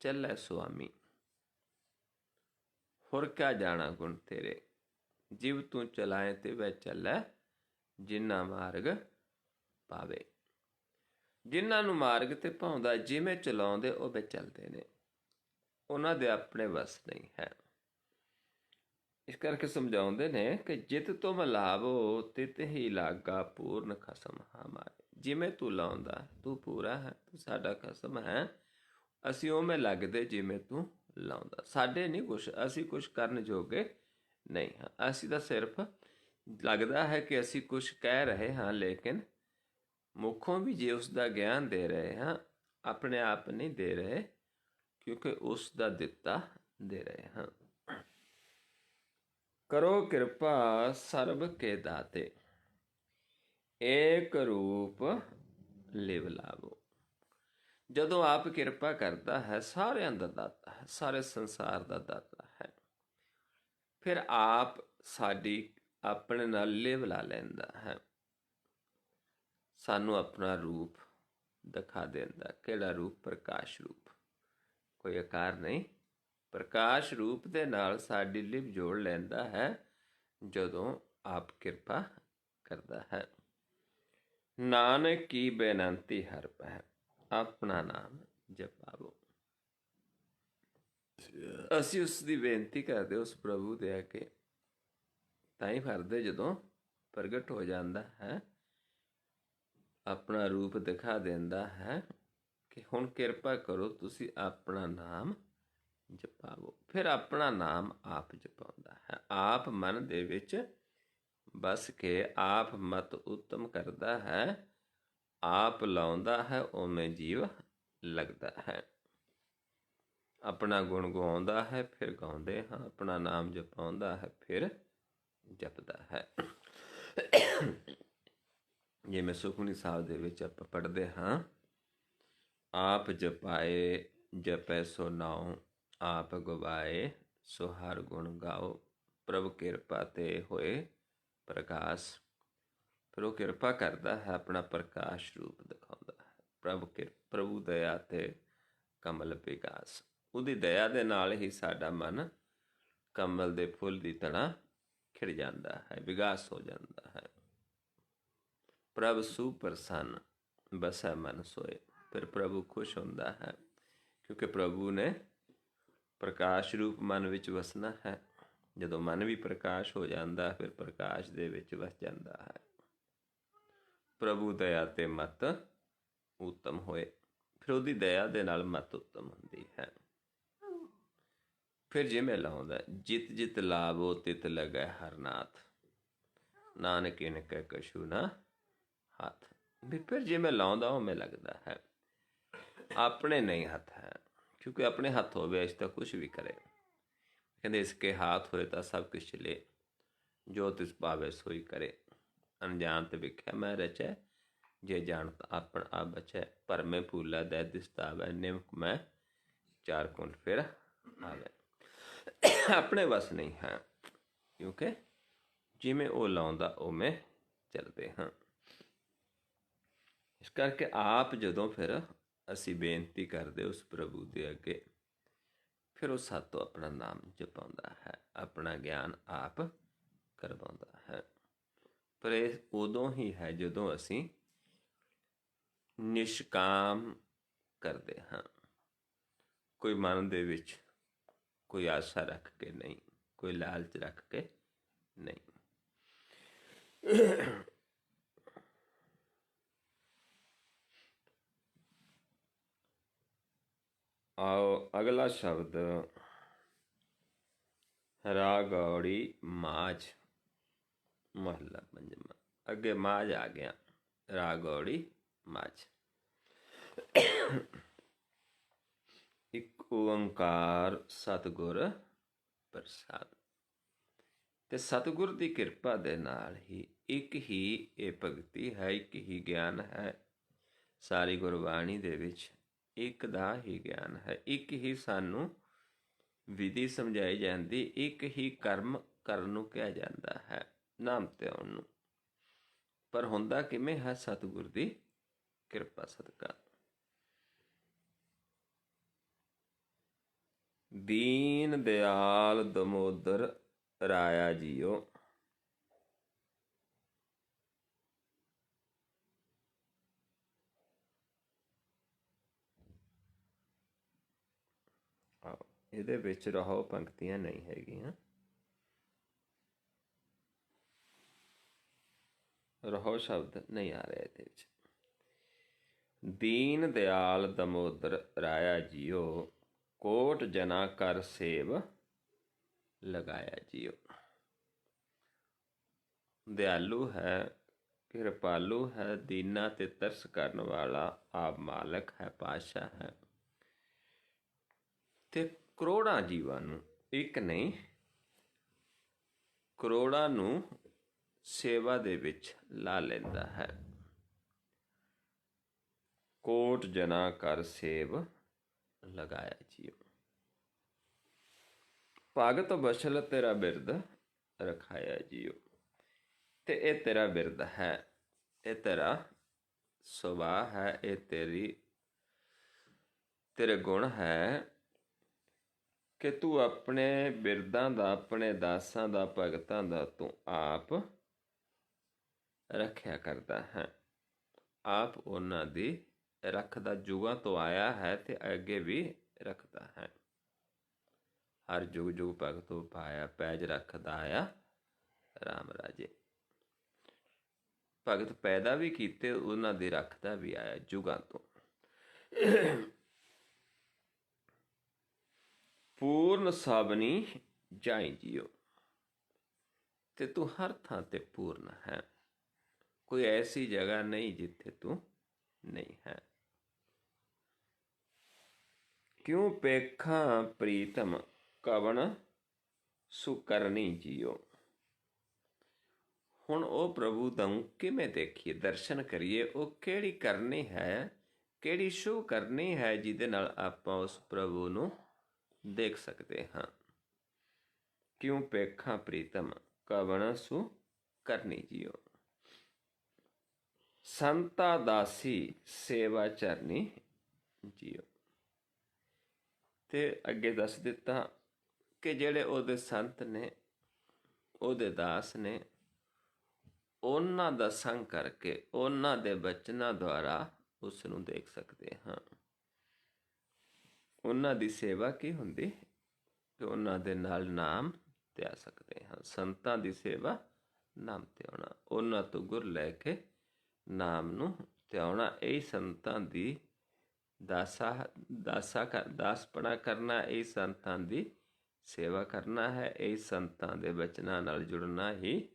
ਚੱਲੈ ਸੁਆਮੀ, ਹੋਰ ਕਿਆ ਜਾਣਾ ਗੁਣ ਤੇਰੇ। ਜਿਵ ਤੂੰ ਚਲਾਏ ਤਿਵ ਚੱਲੈ, ਜਿਨ੍ਹਾਂ ਮਾਰਗ ਪਾਵੇ। ਜਿਨ੍ਹਾਂ ਨੂੰ ਮਾਰਗ ਤੇ ਪਾਉਂਦਾ, ਜਿਵੇਂ ਚਲਾਉਂਦੇ ਉਵੇਂ ਚੱਲਦੇ ਨੇ, ਉਹਨਾਂ ਦੇ ਆਪਣੇ ਵਸ ਨਹੀਂ ਹੈ। ਇਸ ਕਰਕੇ ਸਮਝਾਉਂਦੇ ਨੇ ਕਿ ਜਿਤ ਤੁਮ ਲਾਵੋ ਤਿਤ ਹੀ ਲਾਗਾ, ਪੂਰਨ ਖਸਮ ਹਮਾਰੇ। ਜਿਵੇਂ ਤੂੰ ਲਾਉਂਦਾ, ਤੂੰ ਪੂਰਾ ਹੈ, ਤੂੰ ਸਾਡਾ ਖਸਮ ਹੈ, ਅਸੀਂ ਉਵੇਂ ਲੱਗਦੇ ਜਿਵੇਂ ਤੂੰ ਲਾਉਂਦਾ। ਸਾਡੇ ਨਹੀਂ ਕੁਛ, ਅਸੀਂ ਕੁਛ ਕਰਨ ਜੋਗੇ ਨਹੀਂ ਹਾਂ। ਅਸੀਂ ਤਾਂ ਸਿਰਫ ਲੱਗਦਾ ਹੈ ਕਿ ਅਸੀਂ ਕੁਛ ਕਹਿ ਰਹੇ ਹਾਂ, ਲੇਕਿਨ ਮੁੱਖੋਂ ਵੀ ਜੇ ਉਸ ਦਾ ਗਿਆਨ ਦੇ ਰਹੇ ਹਾਂ, ਆਪਣੇ ਆਪ ਨਹੀਂ ਦੇ ਰਹੇ, ਕਿਉਂਕਿ ਉਸ ਦਾ ਦਿੱਤਾ ਦੇ ਰਹੇ ਹਾਂ। ਕਰੋ ਕਿਰਪਾ ਸਰਬ ਕੇ ਦਾਤੇ, ਏਕ ਰੂਪ ਲਿਵ ਲਾਵੋ। ਜਦੋਂ ਆਪ ਕਿਰਪਾ ਕਰਦਾ ਹੈ, ਸਾਰਿਆਂ ਦਾ ਦਾਤਾ ਹੈ, ਸਾਰੇ ਸੰਸਾਰ ਦਾ ਦਾਤਾ ਹੈ, ਫਿਰ ਆਪ ਸਾਡੀ ਆਪਣੇ ਨਾਲ ਲਿਵ ਲਾ ਲੈਂਦਾ ਹੈ, ਸਾਨੂੰ ਆਪਣਾ ਰੂਪ ਦਿਖਾ ਦਿੰਦਾ। ਕਿਹੜਾ ਰੂਪ? ਪ੍ਰਕਾਸ਼ ਰੂਪ। ਕੋਈ ਆਕਾਰ ਨਹੀਂ, ਪ੍ਰਕਾਸ਼ ਰੂਪ ਦੇ ਨਾਲ ਸਾਡੀ ਲਿਵ ਜੋੜ ਲੈਂਦਾ ਹੈ ਜਦੋਂ ਆਪ ਕਿਰਪਾ ਕਰਦਾ ਹੈ। ਨਾਨਕ ਕੀ ਬੇਨੰਤੀ ਹਰ ਪੈ, ਆਪਣਾ ਨਾਮ ਜਪਾਵੋ। ਅਸੀਂ ਉਸ ਦੀ ਬੇਨਤੀ ਕਰਦੇ ਉਸ ਪ੍ਰਭੂ ਦੇ ਅੱਗੇ, ਤਾਂ ਹੀ ਫਰਦੇ ਜਦੋਂ ਪ੍ਰਗਟ ਹੋ ਜਾਂਦਾ ਹੈ, ਆਪਣਾ ਰੂਪ ਦਿਖਾ ਦਿੰਦਾ ਹੈ ਕਿ ਹੁਣ ਕਿਰਪਾ ਕਰੋ ਤੁਸੀਂ ਆਪਣਾ ਨਾਮ ਜਪਾਵੋ। ਫਿਰ ਆਪਣਾ ਨਾਮ ਆਪ ਜਪਾਉਂਦਾ ਹੈ, ਆਪ ਮਨ ਦੇ ਵਿੱਚ ਬਸ ਕੇ ਆਪ ਮਤ ਉੱਤਮ ਕਰਦਾ ਹੈ, ਆਪ ਲਾਉਂਦਾ ਹੈ ਉਵੇਂ ਜੀਵ ਲੱਗਦਾ ਹੈ। ਆਪਣਾ ਗੁਣ ਗਾਉਂਦਾ ਹੈ ਫਿਰ ਗਾਉਂਦੇ ਹਾਂ, ਆਪਣਾ ਨਾਮ ਜਪਾਉਂਦਾ ਹੈ ਫਿਰ ਜਪਦਾ ਹੈ। ਜਿਵੇਂ ਸੁਖਮਨੀ ਸਾਹਿਬ ਦੇ ਵਿੱਚ ਆਪਾਂ ਪੜ੍ਹਦੇ ਹਾਂ, ਆਪ ਜਪਾਏ ਜਪੈ ਸੋ ਨਾਉ, ਆਪ ਗਵਾਏ ਸੋ ਹਰ ਗੁਣ ਗਾਓ, ਪ੍ਰਭ ਕਿਰਪਾ ਤੇ ਹੋਏ ਪ੍ਰਕਾਸ਼। ਫਿਰ ਉਹ ਕਿਰਪਾ ਕਰਦਾ ਹੈ, ਆਪਣਾ ਪ੍ਰਕਾਸ਼ ਰੂਪ ਦਿਖਾਉਂਦਾ ਹੈ। ਪ੍ਰਭੂ ਦਇਆ ਤੇ ਕਮਲ ਵਿਕਾਸ, ਉਹਦੀ ਦਇਆ ਦੇ ਨਾਲ ਹੀ ਸਾਡਾ ਮਨ ਕਮਲ ਦੇ ਫੁੱਲ ਦੀ ਤਰ੍ਹਾਂ ਖਿੜ ਜਾਂਦਾ ਹੈ, ਵਿਕਾਸ ਹੋ ਜਾਂਦਾ ਹੈ। ਪ੍ਰਭ ਸੁਪ੍ਰਸੰਨ ਬਸੈ ਮਨ ਸੋਏ, ਫਿਰ ਪ੍ਰਭੂ ਖੁਸ਼ ਹੁੰਦਾ ਹੈ, ਕਿਉਂਕਿ ਪ੍ਰਭੂ ਨੇ ਪ੍ਰਕਾਸ਼ ਰੂਪ ਮਨ ਵਿੱਚ ਵਸਣਾ ਹੈ। ਜਦੋਂ ਮਨ ਵੀ ਪ੍ਰਕਾਸ਼ ਹੋ ਜਾਂਦਾ ਫਿਰ ਪ੍ਰਕਾਸ਼ ਦੇ ਵਿੱਚ ਵਸ ਜਾਂਦਾ ਹੈ। ਪ੍ਰਭੂ ਦਇਆ ਤੇ ਮਤ ਉੱਤਮ ਹੋਏ, ਫਿਰ ਉਹਦੀ ਦਇਆ ਦੇ ਨਾਲ ਮਤ ਉੱਤਮ ਹੁੰਦੀ ਹੈ। ਫਿਰ ਜਿਵੇਂ ਲਾਉਂਦਾ, ਜਿਤ ਜਿਤ ਲਾਵੋ ਤਿਤ ਲੱਗੈ ਹਰਨਾਥ, ਨਾਨਕ ਇਨ ਕੈ ਕਛੂ ਨਾ ਹੱਥ। ਵੀ ਫਿਰ ਜਿਵੇਂ ਲਾਉਂਦਾ ਉਵੇਂ ਲੱਗਦਾ ਹੈ, ਆਪਣੇ ਨਹੀਂ ਹੱਥ ਹੈ, ਕਿਉਂਕਿ ਆਪਣੇ ਹੱਥ ਹੋਵੇ ਇਸ ਤਾਂ ਕੁਛ ਵੀ ਕਰੇ। ਕਹਿੰਦੇ ਇਸਕੇ ਹਾਥ ਹੋਏ ਤਾਂ ਸਭ ਕੁਛ ਲੇ, ਜੋ ਤਿਸ ਭਾਵੇ ਸੋਈ ਕਰੇ। ਅਣਜਾਣਤ ਵਿਖਿਆ ਮੈਂ ਰਚੈ, ਜੇ ਜਾਣਤ ਆਪਣ ਆਪ ਬਚੈ। ਭਰਮੇ ਭੂਲਾ ਦੈ ਦਿਸਤਾਵੈ, ਨਿਮਕ ਮੈਂ ਚਾਰ ਕੁੰਡ ਫਿਰ ਆਵੇ। ਆਪਣੇ ਵਸ ਨਹੀਂ ਹੈ, ਕਿਉਂਕਿ ਜਿਵੇਂ ਉਹ ਲਾਉਂਦਾ ਉਵੇਂ ਚੱਲਦੇ ਹਾਂ। ਇਸ ਕਰਕੇ ਆਪ ਜਦੋਂ ਫਿਰ ਅਸੀਂ ਬੇਨਤੀ ਕਰਦੇ ਉਸ ਪ੍ਰਭੂ ਦੇ ਅੱਗੇ, ਫਿਰ ਉਹ ਸਾਤੋਂ ਆਪਣਾ ਨਾਮ ਜਪਾਉਂਦਾ ਹੈ, ਆਪਣਾ ਗਿਆਨ ਆਪ ਕਰਵਾਉਂਦਾ ਹੈ। ਪਰ ਇਹ ਉਦੋਂ ਹੀ ਹੈ ਜਦੋਂ ਅਸੀਂ ਨਿਸ਼ਕਾਮ ਕਰਦੇ ਹਾਂ, ਕੋਈ ਮਨ ਦੇ ਵਿੱਚ ਕੋਈ ਆਸਾ ਰੱਖ ਕੇ ਨਹੀਂ, ਕੋਈ ਲਾਲਚ ਰੱਖ ਕੇ ਨਹੀਂ। ਆਓ ਅਗਲਾ ਸ਼ਬਦ ਰਾਗੌੜੀ ਮਾਝ, ਮਹਲਾ ਪੰਜਵਾਂ। ਅੱਗੇ ਮਾਝ ਆ ਗਿਆ, ਰਾਗੌੜੀ ਮਾਝ। ਇੱਕ ਓੰਕਾਰ ਸਤਿਗੁਰ ਪ੍ਰਸਾਦ। ਤੇ ਸਤਿਗੁਰ ਦੀ ਕਿਰਪਾ ਦੇ ਨਾਲ ਹੀ ਇੱਕ ਹੀ ਇਹ ਭਗਤੀ ਹੈ, ਇੱਕ ਹੀ ਗਿਆਨ ਹੈ। ਸਾਰੀ ਗੁਰਬਾਣੀ ਦੇ ਵਿੱਚ ਇੱਕ ਦਾ ਹੀ ਗਿਆਨ ਹੈ, ਇੱਕ ਹੀ ਸਾਨੂੰ ਵਿਧੀ ਸਮਝਾਈ ਜਾਂਦੀ, ਇੱਕ ਹੀ ਕਰਮ ਕਰਨ ਨੂੰ ਕਿਹਾ ਜਾਂਦਾ ਹੈ, ਨਾਮ ਧਿਆਉਣ ਨੂੰ। ਪਰ ਹੁੰਦਾ ਕਿਵੇਂ ਹੈ? ਸਤਿਗੁਰ ਦੀ ਕਿਰਪਾ ਸਦਕਾ। ਦੀਨ ਦਿਆਲ ਦਮੋਦਰ ਰਾਇਆ ਜੀਓ, ਇਹਦੇ ਵਿੱਚ ਰਹੋ ਪੰਕਤੀਆਂ ਨਹੀਂ ਹੈਗੀਆਂ, ਰਹੋ ਸ਼ਬਦ ਨਹੀਂ ਆ ਰਿਹਾ ਇਹਦੇ ਵਿੱਚ। ਦੀਨ ਦਿਆਲ ਦਮੋਦਰ ਰਾਇਆ ਜੀਓ, ਕੋਟ ਜਨਾ ਕਰ ਸੇਵ ਲਗਾਇਆ ਜੀਓ। ਦਿਆਲੂ ਹੈ, ਕਿਰਪਾਲੂ ਹੈ, ਦੀਨਾ ਤੇ ਤਰਸ ਕਰਨ ਵਾਲਾ ਆਪ ਮਾਲਕ ਹੈ, ਪਾਤਸ਼ਾਹ ਹੈ। ਤੇ ਕਰੋੜਾਂ ਜੀਵਾਂ ਨੂੰ, ਇੱਕ ਨਹੀਂ ਕਰੋੜਾਂ ਨੂੰ ਸੇਵਾ ਦੇ ਵਿੱਚ ਲਾ ਲੈਂਦਾ ਹੈ। ਕੋਟ ਜਨਾ ਕਰ ਸੇਵ ਲਗਾਇਆ ਜੀਓ, ਭਗਤ ਬਛਲ ਤੇਰਾ ਬਿਰਦ ਰਖਾਇਆ ਜੀਓ। ਤੇ ਇਹ ਤੇਰਾ ਬਿਰਦ ਹੈ, ਇਹ ਤੇਰਾ ਸੁਭਾਅ ਹੈ, ਇਹ ਤੇਰੇ ਗੁਣ ਹੈ ਕਿ ਤੂੰ ਆਪਣੇ ਬਿਰਦਾਂ ਦਾ, ਆਪਣੇ ਦਾਸਾਂ ਦਾ, ਭਗਤਾਂ ਦਾ ਤੂੰ ਆਪ ਰੱਖਿਆ ਕਰਦਾ ਹੈ। ਆਪ ਉਹਨਾਂ ਦੀ ਰੱਖਦਾ, ਜੁਗਾਂ ਤੋਂ ਆਇਆ ਹੈ ਤੇ ਅੱਗੇ ਵੀ ਰੱਖਦਾ ਹੈ। ਹਰ ਜੁਗ ਜੁਗ ਭਗਤੋ ਪਾਇਆ, ਪੈਜ ਰੱਖਦਾ ਆਇਆ ਰਾਮ ਰਾਜੇ। ਭਗਤ ਪੈਦਾ ਵੀ ਕੀਤੇ, ਉਹਨਾਂ ਦੇ ਰੱਖਦਾ ਵੀ ਆਇਆ ਜੁਗਾਂ ਤੋਂ। ਪੂਰਨ ਸਾਬਨੀ ਜਾਈ ਜੀਓ, ਤੇ ਤੂੰ ਹਰ ਥਾਂ ਤੇ ਪੂਰਨ ਹੈ। ਕੋਈ ਐਸੀ ਜਗ੍ਹਾ ਨਹੀਂ ਜਿੱਥੇ ਤੂੰ ਨਹੀਂ ਹੈ। ਕਿਉਂ ਪੇਖਾਂ ਪ੍ਰੀਤਮ ਕਵਣ ਸੁਕਰਨੀ ਜੀਓ। ਹੁਣ ਉਹ ਪ੍ਰਭੂ ਨੂੰ ਕਿਵੇਂ ਦੇਖੀਏ, ਦਰਸ਼ਨ ਕਰੀਏ। ਉਹ ਕਿਹੜੀ ਕਰਨੀ ਹੈ, ਕਿਹੜੀ ਸ਼ੁਭ ਕਰਨੀ ਹੈ ਜਿਹਦੇ ਨਾਲ ਆਪਾਂ ਉਸ ਪ੍ਰਭੂ ਨੂੰ ਦੇਖ ਸਕਦੇ ਹਾਂ। ਕਿਉਂ ਪੇਖਾਂ ਪ੍ਰੀਤਮ ਕਵਣ ਸੁਕਰਨੀ ਜੀਓ। ਸੰਤਾ ਦਾਸੀ ਸੇਵਾ ਚਰਨੀ ਜੀਓ। ਤੇ ਅੱਗੇ ਦੱਸ ਦਿੱਤਾ ਕਿ ਜਿਹੜੇ ਉਹਦੇ ਸੰਤ ਨੇ, ਉਹਦੇ ਦਾਸ ਨੇ, ਉਹਨਾਂ ਦਾ ਸੰਗ ਕਰਕੇ, ਉਹਨਾਂ ਦੇ ਬਚਨਾਂ ਦੁਆਰਾ ਉਸ ਨੂੰ ਦੇਖ ਸਕਦੇ ਹਾਂ। ਉਹਨਾਂ ਦੀ ਸੇਵਾ ਕੀ ਹੁੰਦੀ ਕਿ ਉਹਨਾਂ ਦੇ ਨਾਲ ਨਾਮ ਧਿਆ ਸਕਦੇ ਹਾਂ। ਸੰਤਾਂ ਦੀ ਸੇਵਾ ਨਾਮ ਧਿਆਉਣਾ, ਉਹਨਾਂ ਤੋਂ ਗੁਰ ਲੈ ਕੇ ਨਾਮ ਨੂੰ ਧਿਆਉਣਾ। ਇਹ ਸੰਤਾਂ ਦੀ ਦਾਸਪਣਾ ਕਰਨਾ, ਇਹ ਸੰਤਾਂ ਦੀ ਸੇਵਾ ਕਰਨਾ ਹੈ। ਇਹ ਸੰਤਾਂ ਦੇ ਬਚਨਾਂ ਨਾਲ ਜੁੜਨਾ ਹੀ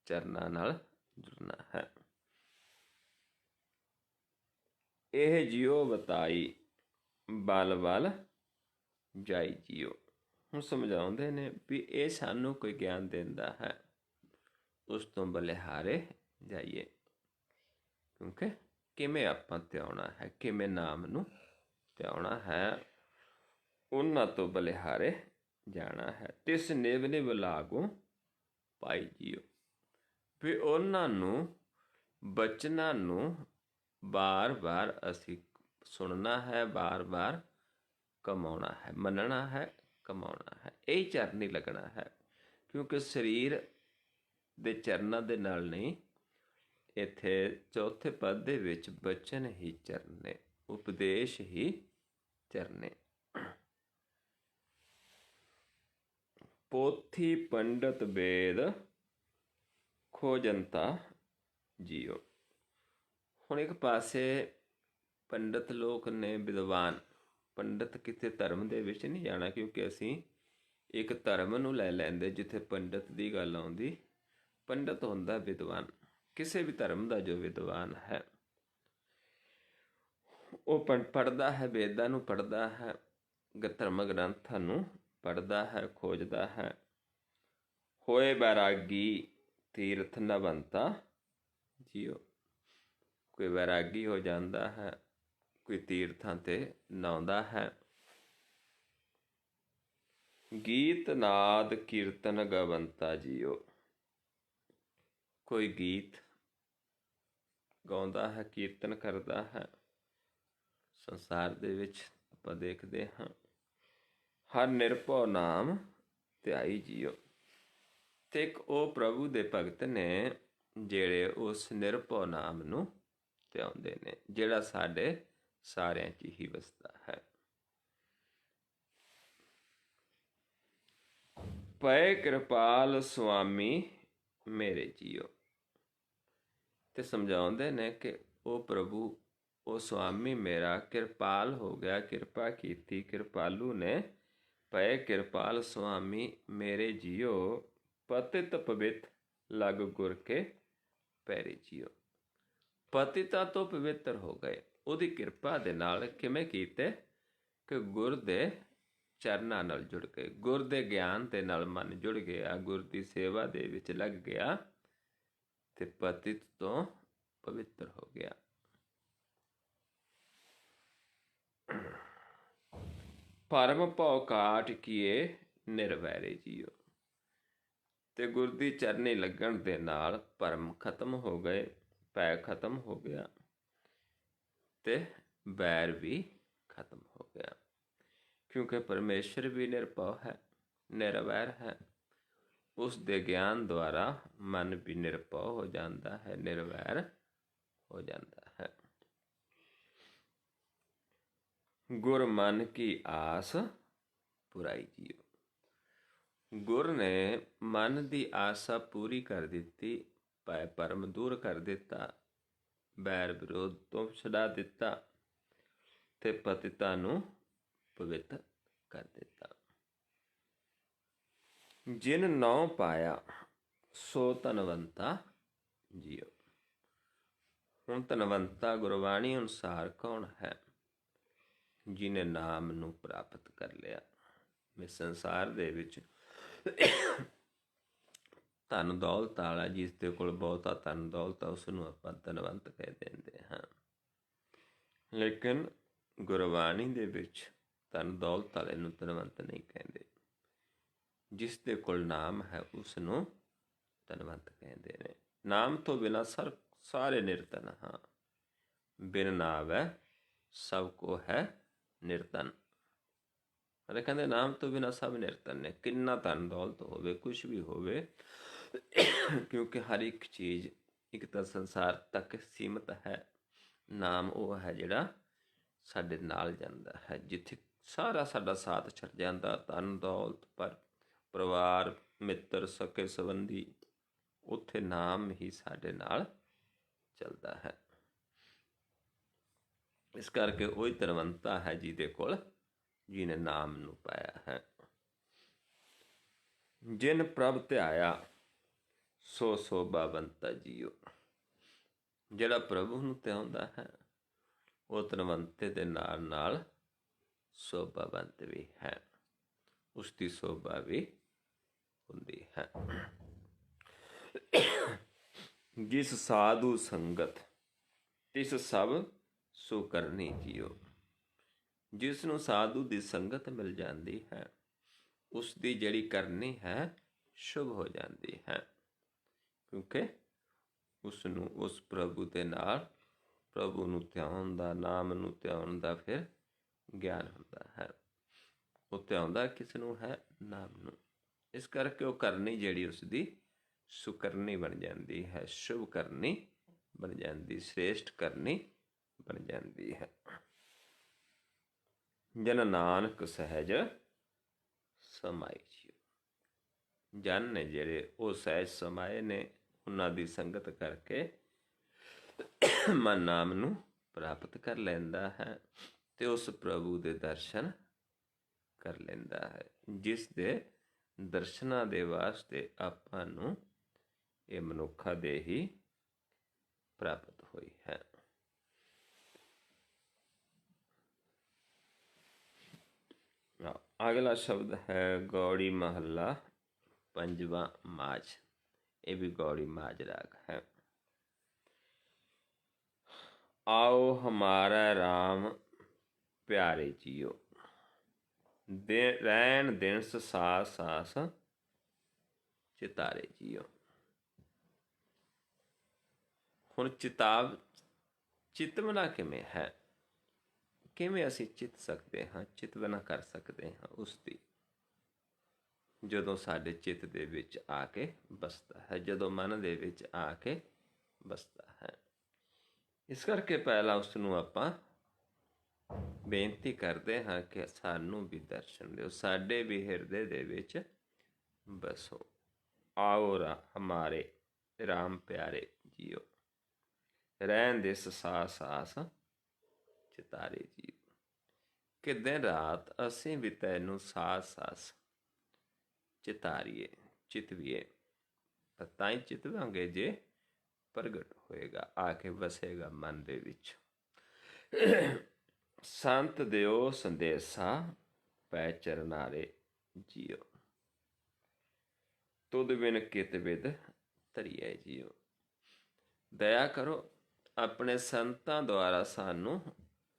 ਚਰਨਾਂ ਨਾਲ ਜੁੜਨਾ ਹੈ। ਇਹ ਜਿਉ ਬਤਾਈ ਬਲ ਬਲ ਜਾਈ ਜੀਓ। ਹੁਣ ਸਮਝਾਉਂਦੇ ਨੇ ਵੀ ਇਹ ਸਾਨੂੰ ਕੋਈ ਗਿਆਨ ਦਿੰਦਾ ਹੈ, ਉਸ ਤੋਂ ਬਲਿਹਾਰੇ ਜਾਈਏ। ਕਿਉਂਕਿ ਕਿਵੇਂ ਆਪਾਂ ਧਿਆਉਣਾ ਹੈ, ਕਿਵੇਂ ਨਾਮ ਨੂੰ ਧਿਆਉਣਾ ਹੈ, ਉਹਨਾਂ ਤੋਂ ਬਲਿਹਾਰੇ ਜਾਣਾ ਹੈ। ਤਿਸ ਨਿਵ ਨਿਵ ਲਾਗੂ ਪਾਈ ਜੀਓ। ਵੀ ਉਹਨਾਂ ਨੂੰ ਬਚਨਾਂ ਨੂੰ ਬਾਰ-ਬਾਰ ਅਸੀਂ ਸੁਣਨਾ ਹੈ, ਬਾਰ-ਬਾਰ ਕਮਾਉਣਾ ਹੈ, ਮੰਨਣਾ ਹੈ, ਕਮਾਉਣਾ ਹੈ। ਇਹ ਚਰਨੀ ਲੱਗਣਾ ਹੈ। ਕਿਉਂਕਿ ਸਰੀਰ ਦੇ ਚਰਨਾਂ ਦੇ ਨਾਲ ਨਹੀਂ, ਇੱਥੇ ਚੌਥੇ ਪਦ ਦੇ ਵਿੱਚ ਬਚਨ ਹੀ ਚਰਨੇ, ਉਪਦੇਸ਼ ਹੀ ਚਰਨੇ। ਪੋਥੀ ਪੰਡਤ ਵੇਦ ਖੋਜੰਤਾ ਜੀਓ। ਹੁਣ ਇੱਕ ਪਾਸੇ ਪੰਡਤ ਲੋਕ ਨੇ, ਵਿਦਵਾਨ। ਪੰਡਤ ਕਿਤੇ ਧਰਮ ਦੇ ਵਿੱਚ ਨਹੀਂ ਜਾਣਾ, ਕਿਉਂਕਿ ਅਸੀਂ ਇੱਕ ਧਰਮ ਨੂੰ ਲੈ ਲੈਂਦੇ ਜਿੱਥੇ ਪੰਡਤ ਦੀ ਗੱਲ ਆਉਂਦੀ। ਪੰਡਤ ਹੁੰਦਾ ਵਿਦਵਾਨ, ਕਿਸੇ ਵੀ ਧਰਮ ਦਾ ਜੋ ਵਿਦਵਾਨ ਹੈ ਉਹ ਪੜ੍ਹਦਾ ਹੈ, ਵੇਦਾਂ ਨੂੰ ਪੜ੍ਹਦਾ ਹੈ, ਧਰਮ ਗ੍ਰੰਥਾਂ ਨੂੰ ਪੜ੍ਹਦਾ ਹੈ, ਖੋਜਦਾ ਹੈ। ਹੋਏ ਵੈਰਾਗੀ ਤੀਰਥ ਨਵੰਤਾ ਜੀਓ। ਕੋਈ ਵੈਰਾਗੀ ਹੋ ਜਾਂਦਾ ਹੈ, ਕੋਈ ਤੀਰਥਾਂ 'ਤੇ ਨਹਾਉਂਦਾ ਹੈ। ਗੀਤ ਨਾਦ ਕੀਰਤਨ ਗਵੰਤਾ ਜੀਓ। ਕੋਈ ਗੀਤ ਗਾਉਂਦਾ ਹੈ, ਕੀਰਤਨ ਕਰਦਾ ਹੈ। ਸੰਸਾਰ ਦੇ ਵਿੱਚ ਆਪਾਂ ਦੇਖਦੇ ਹਾਂ ਹਰ ਨਿਰਭਉ ਨਾਮ ਧਿਆਈ ਜੀਓ। ਤੇ ਇੱਕ ਉਹ ਪ੍ਰਭੂ ਦੇ ਭਗਤ ਨੇ ਜਿਹੜੇ ਉਸ ਨਿਰਭਉ ਨਾਮ ਨੂੰ ਧਿਆਉਂਦੇ ਨੇ, ਜਿਹੜਾ ਸਾਡੇ ਸਾਰਿਆਂ 'ਚ ਹੀ ਵਸਦਾ ਹੈ। ਪਏ ਕਿਰਪਾਲ ਸੁਆਮੀ ਮੇਰੇ ਜੀਓ। ਤੇ ਸਮਝਾਉਂਦੇ ਨੇ ਕਿ ਉਹ ਪ੍ਰਭੂ, ਉਹ ਸੁਆਮੀ ਮੇਰਾ ਕਿਰਪਾਲ ਹੋ ਗਿਆ, ਕਿਰਪਾ ਕੀਤੀ, ਕਿਰਪਾਲੂ ਨੇ। ਪਏ ਕਿਰਪਾਲ ਸੁਆਮੀ ਮੇਰੇ ਜੀਓ, ਪਤਿਤ ਪਵਿੱਤ ਲਗ ਗੁਰ ਕੇ ਪੈਰੇ ਜੀਓ। ਪਤਿਤਾਂ ਤੋਂ ਪਵਿੱਤਰ ਹੋ ਗਏ ਉਹਦੀ ਕਿਰਪਾ ਦੇ ਨਾਲ। ਕਿਵੇਂ ਕੀਤੇ ਕਿ ਗੁਰ ਦੇ ਚਰਨਾਂ ਨਾਲ ਜੁੜ ਗਏ, ਗੁਰ ਦੇ ਗਿਆਨ ਦੇ ਨਾਲ ਮਨ ਜੁੜ ਗਿਆ, ਗੁਰ ਦੀ ਸੇਵਾ ਦੇ ਵਿੱਚ ਲੱਗ ਗਿਆ ਤੇ ਪਤਿਤ ਤੋਂ ਪਵਿੱਤਰ ਹੋ ਗਿਆ। ਭਰਮ ਭਉ ਕਾਟ ਕੀਏ ਨਿਰਵੈਰੇ ਜੀਓ। ਤੇ ਗੁਰ ਦੀ ਚਰਨੀ ਲੱਗਣ ਦੇ ਨਾਲ ਭਰਮ ਖਤਮ ਹੋ ਗਏ, ਭੈ ਖਤਮ ਹੋ ਗਿਆ ਤੇ ਵੈਰ ਵੀ ਖਤਮ ਹੋ ਗਿਆ। ਕਿਉਂਕਿ ਪਰਮੇਸ਼ਰ ਵੀ ਨਿਰਭਉ ਹੈ, ਨਿਰਵੈਰ ਹੈ। ਉਸ ਦੇ ਗਿਆਨ ਦੁਆਰਾ ਮਨ ਵੀ ਨਿਰਭਉ ਹੋ ਜਾਂਦਾ ਹੈ, ਨਿਰਵੈਰ ਹੋ ਜਾਂਦਾ ਹੈ। ਗੁਰ ਮਨ ਕੀ ਆਸ ਪੁਰਾਈ ਜੀਓ। ਗੁਰ ਨੇ ਮਨ ਦੀ ਆਸਾ ਪੂਰੀ ਕਰ ਦਿੱਤੀ, ਭੈ ਭਰਮ ਦੂਰ ਕਰ ਦਿੱਤਾ, ਬੈਰ ਵਿਰੋਧ ਤੋਂ ਛੁਡਾ ਦਿੱਤਾ ਤੇ ਪਤਿਤਾਂ ਨੂੰ ਪਵਿੱਤ ਕਰ ਦਿੱਤਾ। ਜਿਨ ਨੌ ਪਾਇਆ ਸੋ ਧਨਵੰਤਾ ਜੀਓ। ਹੁਣ ਧਨਵੰਤਾ ਗੁਰਬਾਣੀ ਅਨੁਸਾਰ ਕੌਣ ਹੈ? ਜਿਹਨੇ ਨਾਮ ਨੂੰ ਪ੍ਰਾਪਤ ਕਰ ਲਿਆ। ਇਸ ਸੰਸਾਰ ਦੇ ਵਿੱਚ ਧਨ ਦੌਲਤ ਵਾਲਾ, ਜਿਸ ਦੇ ਕੋਲ ਬਹੁਤਾ ਧਨ ਦੌਲਤ ਆ, ਉਸਨੂੰ ਆਪਾਂ ਧਨਵੰਤ ਕਹਿ ਦਿੰਦੇ ਹਾਂ। ਲੇਕਿਨ ਗੁਰਬਾਣੀ ਦੇ ਵਿੱਚ ਧਨ ਦੌਲਤ ਵਾਲੇ ਨੂੰ ਧਨਵੰਤ ਨਹੀਂ ਕਹਿੰਦੇ। ਜਿਸ ਦੇ ਕੋਲ ਨਾਮ ਹੈ ਉਸਨੂੰ ਧਨਵੰਤ ਕਹਿੰਦੇ ਨੇ। ਨਾਮ ਤੋਂ ਬਿਨਾਂ ਸਾਰੇ ਨਿਰਧਨ ਹਾਂ। ਬਿਨ ਨਾਵੈ ਸਭ ਕੋ ਹੈ ਨਿਰਧਨ। ਅਰੇ ਕਹਿੰਦੇ ਨਾਮ ਤੋਂ ਬਿਨਾਂ ਸਭ ਨਿਰਧਨ ਨੇ। ਕਿੰਨਾ ਧਨ ਦੌਲਤ ਹੋਵੇ, ਕੁਛ ਵੀ ਹੋਵੇ, ਕਿਉਂਕਿ ਹਰ ਇੱਕ ਚੀਜ਼ ਇੱਕ ਤਾਂ ਸੰਸਾਰ ਤੱਕ ਸੀਮਤ ਹੈ। ਨਾਮ ਉਹ ਹੈ ਜਿਹੜਾ ਸਾਡੇ ਨਾਲ ਜਾਂਦਾ ਹੈ। ਜਿੱਥੇ ਸਾਰਾ ਸਾਡਾ ਸਾਥ ਛੱਡ ਜਾਂਦਾ, ਧਨ ਦੌਲਤ ਪਰ ਪਰਿਵਾਰ ਮਿੱਤਰ ਸਕੇ ਸੰਬੰਧੀ, ਉੱਥੇ ਨਾਮ ਹੀ ਸਾਡੇ ਨਾਲ ਚੱਲਦਾ ਹੈ। ਇਸ ਕਰਕੇ ਉਹੀ ਧਨਵੰਤਾ ਹੈ ਜਿਹਦੇ ਕੋਲ, ਜਿਹਨੇ ਨਾਮ ਨੂੰ ਪਾਇਆ ਹੈ। ਜਿਨ ਪ੍ਰਭ ਧਿਆਇਆ ਸੋ ਸੋਭਾਵੰਤਾ ਜੀਓ। ਜਿਹੜਾ ਪ੍ਰਭੂ ਨੂੰ ਧਿਆਉਂਦਾ ਹੈ ਉਹ ਧਨਵੰਤੇ ਦੇ ਨਾਲ ਨਾਲ ਸੋਭਾਵੰਤ ਵੀ ਹੈ। ਉਸ ਦੀ ਸੋਭਾ ਵੀ ਹੁੰਦੀ ਹੈ। ਜਿਸ ਸਾਧੂ ਸੰਗਤ ਤਿਸ ਸਭ ਸੁਕਰਨੀ ਜੀਓ। ਜਿਸ ਨੂੰ ਸਾਧੂ ਦੀ ਸੰਗਤ ਮਿਲ ਜਾਂਦੀ ਹੈ, ਉਸ ਦੀ ਜਿਹੜੀ ਕਰਨੀ ਹੈ ਸ਼ੁਭ ਹੋ ਜਾਂਦੀ ਹੈ। ਕਿਉਂਕਿ ਉਸ ਨੂੰ ਉਸ ਪ੍ਰਭੂ ਦੇ ਨਾਲ, ਪ੍ਰਭੂ ਨੂੰ ਧਿਆਉਣ ਦਾ, ਨਾਮ ਨੂੰ ਧਿਆਉਣ ਦਾ ਫਿਰ ਗਿਆਨ ਹੁੰਦਾ ਹੈ। ਉਹ ਧਿਆਉਂਦਾ ਕਿਸ ਨੂੰ ਹੈ? ਨਾਮ ਨੂੰ। ਇਸ ਕਰਕੇ ਉਹ ਕਰਨੀ ਜਿਹੜੀ ਉਸਦੀ ਸੁਕਰਨੀ ਬਣ ਜਾਂਦੀ ਹੈ, ਸ਼ੁਭ ਕਰਨੀ ਬਣ ਜਾਂਦੀ, ਸ੍ਰੇਸ਼ਟ ਕਰਨੀ ਬਣ ਜਾਂਦੀ ਹੈ। ਜਨ ਨਾਨਕ ਸਹਿਜ ਸਮਾਈ ਜੀਓ। ਜਨ ਨੇ ਜਿਹੜੇ ਉਹ ਸਹਿਜ ਸਮਾਏ ਨੇ, ਉਹਨਾਂ ਦੀ ਸੰਗਤ ਕਰਕੇ ਮਨ ਨਾਮ ਨੂੰ ਪ੍ਰਾਪਤ ਕਰ ਲੈਂਦਾ ਹੈ ਤੇ ਉਸ ਪ੍ਰਭੂ ਦੇ ਦਰਸ਼ਨ ਕਰ ਲੈਂਦਾ ਹੈ, ਜਿਸ ਦੇ ਦਰਸ਼ਨਾਂ ਦੇ ਵਾਸਤੇ ਆਪਾਂ ਨੂੰ ਇਹ ਮਨੁੱਖਾ ਦੇਹੀ ਪ੍ਰਾਪਤ ਹੋਈ ਹੈ। ਅਗਲਾ ਸ਼ਬਦ ਹੈ ਗੌੜੀ ਮਹੱਲਾ ਪੰਜਵਾਂ ਮਾਝ। ਇਹ ਵੀ ਗੌੜੀ ਮਾਝ ਰਾਗ ਹੈ। ਆਓ ਹਮਾਰਾ RAM ਪਿਆਰੇ ਜੀਓ, ਰਹਿਣ ਦਿਨਸ ਸਾਸ ਸਾਸ ਚਿਤਾਰੇ ਜੀਓ। ਹੁਣ ਚਿਤਵਨਾ ਕਿਵੇਂ ਹੈ? ਕਿਵੇਂ ਅਸੀਂ ਚਿਤ ਸਕਦੇ ਹਾਂ, ਚਿਤਵਨਾ ਕਰ ਸਕਦੇ ਹਾਂ ਉਸ ਦੀ? ਜਦੋਂ ਸਾਡੇ ਚਿੱਤ ਦੇ ਵਿੱਚ ਆ ਕੇ ਬਸਦਾ ਹੈ, ਜਦੋਂ ਮਨ ਦੇ ਵਿੱਚ ਆ ਕੇ ਬਸਦਾ ਹੈ। ਇਸ ਕਰਕੇ ਪਹਿਲਾਂ ਉਸ ਨੂੰ ਆਪਾਂ ਬੇਨਤੀ ਕਰਦੇ ਹਾਂ ਕਿ ਸਾਨੂੰ ਵੀ ਦਰਸ਼ਨ ਦਿਓ, ਸਾਡੇ ਵੀ ਹਿਰਦੇ ਦੇ ਵਿੱਚ ਬਸੋ। ਆਓ ਹਮਾਰੇ RAM ਪਿਆਰੇ ਜੀਓ, ਰਹਿਣ ਦਿਸ ਸਾਸ ਸਾਸ ਚਿਤਾਰੇ ਜੀਓ। ਕਿ ਦਿਨ ਰਾਤ ਅਸੀਂ ਵੀ ਤੈਨੂੰ ਸਾਸ ਸਾਸ ਚਿਤਾਰੀਏ, ਚਿਤਵੀਏ। ਤਾਂ ਹੀ ਚਿਤਵਾਂਗੇ ਜੇ ਪ੍ਰਗਟ ਹੋਏਗਾ, ਆ ਕੇ ਵਸੇਗਾ ਮਨ ਦੇ ਵਿੱਚ। ਸੰਤ ਦਿਓ ਸੰਦੇਸਾ ਪੈ ਚਰਨਾਰੇ ਜੀਓ, ਤੁਧ ਬਿਨ ਕਿਤ ਵਿਦ ਧਰੀਏ ਜੀਓ। ਦਇਆ ਕਰੋ, ਆਪਣੇ ਸੰਤਾਂ ਦੁਆਰਾ ਸਾਨੂੰ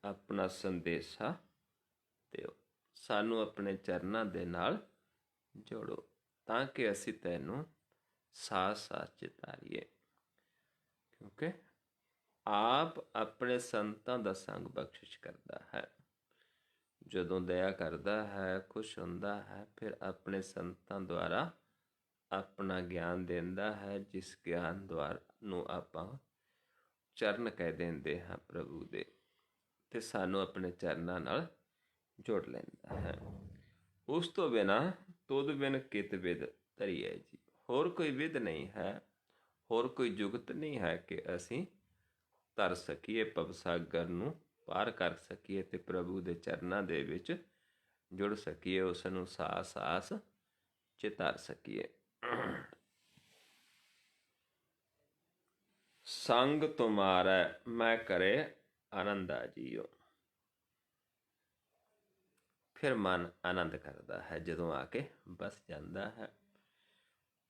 ਆਪਣਾ ਸੰਦੇਸ਼ਾ ਦਿਓ, ਸਾਨੂੰ ਆਪਣੇ ਚਰਨਾਂ ਦੇ ਨਾਲ ਜੋੜੋ, ਤਾਂ ਕਿ ਅਸੀਂ ਤੈਨੂੰ ਸਾਸ ਸਾਸ ਚਿਤਾਰੀਏ। ਕਿਉਂਕਿ ਆਪ ਆਪਣੇ ਸੰਤਾਂ ਦਾ ਸੰਗ ਬਖਸ਼ਿਸ਼ ਕਰਦਾ ਹੈ। ਜਦੋਂ ਦਇਆ ਕਰਦਾ ਹੈ, ਖੁਸ਼ ਹੁੰਦਾ ਹੈ, ਫਿਰ ਆਪਣੇ ਸੰਤਾਂ ਦੁਆਰਾ ਆਪਣਾ ਗਿਆਨ ਦਿੰਦਾ ਹੈ, ਜਿਸ ਗਿਆਨ ਦੁਆਰਾ ਨੂੰ ਆਪਾਂ ਚਰਨ ਕਹਿ ਦਿੰਦੇ ਹਾਂ ਪ੍ਰਭੂ ਦੇ, ਤੇ ਸਾਨੂੰ ਆਪਣੇ ਚਰਨਾਂ ਨਾਲ ਜੋੜ ਲੈਂਦਾ ਹੈ। ਉਸ ਤੋਂ ਬਿਨਾਂ ਤੁਧ ਬਿਨ ਕਿਤ ਵਿਦ ਧਰੀਐ ਜੀ। ਹੋਰ ਕੋਈ ਵਿਧ ਨਹੀਂ ਹੈ, ਹੋਰ ਕੋਈ ਜੁਗਤ ਨਹੀਂ ਹੈ ਕਿ ਅਸੀਂ ਤਰ ਸਕੀਏ, ਭਵਸਾਗਰ ਨੂੰ ਪਾਰ ਕਰ ਸਕੀਏ ਤੇ ਪ੍ਰਭੂ ਦੇ ਚਰਨਾਂ ਦੇ ਵਿੱਚ ਜੁੜ ਸਕੀਏ, ਉਸ ਨੂੰ ਸਾਸ ਸਾਸ ਚਿਤਾਰ ਸਕੀਏ। ਸੰਗ ਤੁਮਾਰੈ ਮੈਂ ਕਰੇ ਆਨੰਦਾ ਜੀਓ। ਫਿਰ ਮਨ ਆਨੰਦ ਕਰਦਾ ਹੈ ਜਦੋਂ ਆ ਕੇ ਬਸ ਜਾਂਦਾ ਹੈ,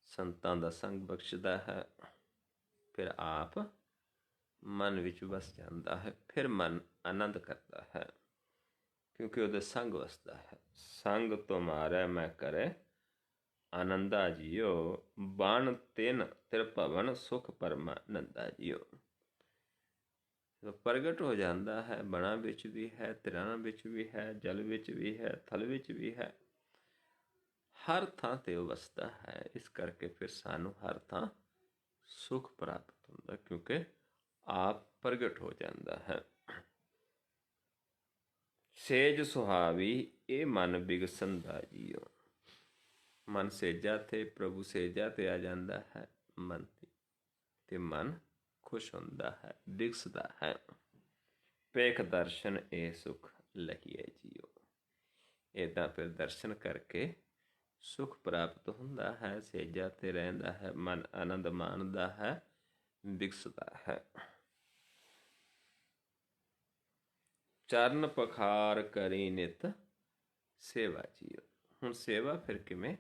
ਸੰਤਾਂ ਦਾ ਸੰਗ ਬਖਸ਼ਦਾ ਹੈ, ਫਿਰ ਆਪ ਮਨ ਵਿੱਚ ਵਸ ਜਾਂਦਾ ਹੈ। ਫਿਰ ਮਨ ਆਨੰਦ ਕਰਦਾ ਹੈ ਕਿਉਂਕਿ ਉਹਦੇ ਸੰਗ ਵਸਦਾ ਹੈ। ਸੰਗ ਤੁਮਾਰੈ ਮੈਂ ਕਰੇ ਆਨੰਦਾ ਜੀਓ, ਬਣ ਤਿਨ ਤ੍ਰਿਭਵਨ ਸੁਖ ਪਰਮਾਨੰਦਾ ਜੀਓ। ਪ੍ਰਗਟ ਹੋ ਜਾਂਦਾ ਹੈ, ਬਣਾ ਵਿੱਚ ਵੀ ਹੈ, ਧਿਰਾਂ ਵਿੱਚ ਵੀ ਹੈ, ਜਲ ਵਿੱਚ ਵੀ ਹੈ, ਥਲ ਵਿੱਚ ਵੀ ਹੈ, ਹਰ ਥਾਂ ਤੇ ਉਹ ਵਸਦਾ ਹੈ। ਇਸ ਕਰਕੇ ਫਿਰ ਸਾਨੂੰ ਹਰ ਥਾਂ ਸੁਖ ਪ੍ਰਾਪਤ ਹੁੰਦਾ ਕਿਉਂਕਿ ਆਪ ਪ੍ਰਗਟ ਹੋ ਜਾਂਦਾ ਹੈ। ਸੇਜ ਸੁਹਾਵੀ ਇਹ ਮਨ ਬਿਗਸੰਦਾ ਜੀਓ। ਮਨ ਸੇਜਾ ਤੇ ਪ੍ਰਭੂ ਸੇਜਾ ਤੇ ਆ ਜਾਂਦਾ ਹੈ ਮਨ ਤੇ ਮਨ ਖੁਸ਼ ਹੁੰਦਾ ਹੈ, ਬਿਗਸਦਾ ਹੈ। ਪੇਖ ਦਰਸ਼ਨ ਇਹ ਸੁਖ ਲਹੀਏ ਜੀਓ। ਇੱਦਾਂ ਫਿਰ ਦਰਸ਼ਨ ਕਰਕੇ ਸੁਖ ਪ੍ਰਾਪਤ ਹੁੰਦਾ ਹੈ, ਸੇਜਾ ਤੇ ਰਹਿੰਦਾ ਹੈ, ਮਨ ਆਨੰਦ ਮਾਣਦਾ ਹੈ, ਬਿਗਸਦਾ ਹੈ। ਚਰਨ ਪਖਾਰ ਕਰੀ ਨਿਤ ਸੇਵਾ ਜੀਓ। ਹੁਣ ਸੇਵਾ ਫਿਰ ਕਿਵੇਂ?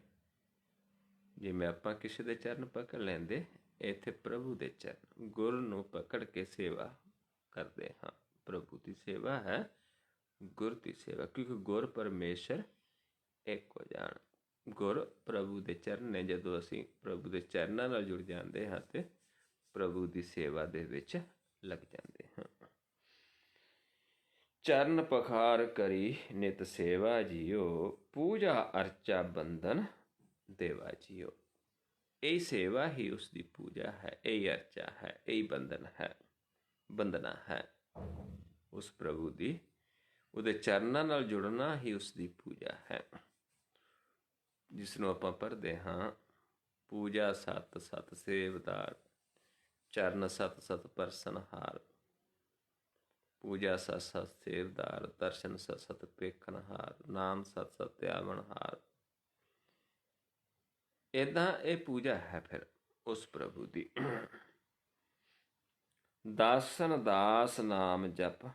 ਜਿਵੇਂ ਆਪਾਂ ਕਿਸੇ ਦੇ ਚਰਨ ਪਕੜ ਲੈਂਦੇ, ਇੱਥੇ ਪ੍ਰਭੂ ਦੇ ਚਰਨ ਗੁਰ ਨੂੰ ਪਕੜ ਕੇ ਸੇਵਾ ਕਰਦੇ ਹਾਂ। ਪ੍ਰਭੂ ਦੀ ਸੇਵਾ ਹੈ ਗੁਰ ਦੀ ਸੇਵਾ, ਕਿਉਂਕਿ ਗੁਰ ਪਰਮੇਸ਼ਰ ਇੱਕ ਹੋ ਜਾਣ। ਗੁਰ ਪ੍ਰਭੂ ਦੇ ਚਰਨ ਨੇ। ਜਦੋਂ ਅਸੀਂ ਪ੍ਰਭੂ ਦੇ ਚਰਨਾਂ ਨਾਲ ਜੁੜ ਜਾਂਦੇ ਹਾਂ ਤੇ ਪ੍ਰਭੂ ਦੀ ਸੇਵਾ ਦੇ ਵਿੱਚ ਲੱਗ ਜਾਂਦੇ ਹਾਂ। ਚਰਨ ਪਖਾਰ ਕਰੀ ਨਿਤ ਸੇਵਾ ਜੀਓ, ਪੂਜਾ ਅਰਚਾ ਬੰਧਨ ਦੇਵਾ ਜੀਓ। ਇਹ ਸੇਵਾ ਹੀ ਉਸ ਦੀ ਪੂਜਾ ਹੈ, ਇਹ ਅਰਚਾ ਹੈ, ਇਹ ਬੰਧਨ ਹੈ, ਬੰਦਨਾ ਹੈ ਉਸ ਪ੍ਰਭੂ ਦੀ। ਉਹਦੇ ਚਰਨਾਂ ਨਾਲ ਜੁੜਨਾ ਹੀ ਉਸ ਦੀ ਪੂਜਾ ਹੈ, ਜਿਸ ਨੂੰ ਆਪਾਂ ਪੜ੍ਹਦੇ ਹਾਂ, ਪੂਜਾ ਸਤ ਸਤ ਸੇਵਦਾਰ, ਚਰਨ ਸਤ ਸਤ ਪਰਸਨਹਾਰ, ਪੂਜਾ ਸਤ ਸਤ ਸੇਵਦਾਰ, ਦਰਸ਼ਨ ਸਤ ਸਤ ਪੇਖਣਹਾਰ, ਨਾਮ ਸਤ ਸਤ ਧਿਆਵਣਹਾਰ। ਇੱਦਾਂ ਇਹ ਪੂਜਾ ਹੈ ਫਿਰ ਉਸ ਪ੍ਰਭੂ ਦੀ। ਦਾਸਨ ਦਾਸ ਨਾਮ ਜਪ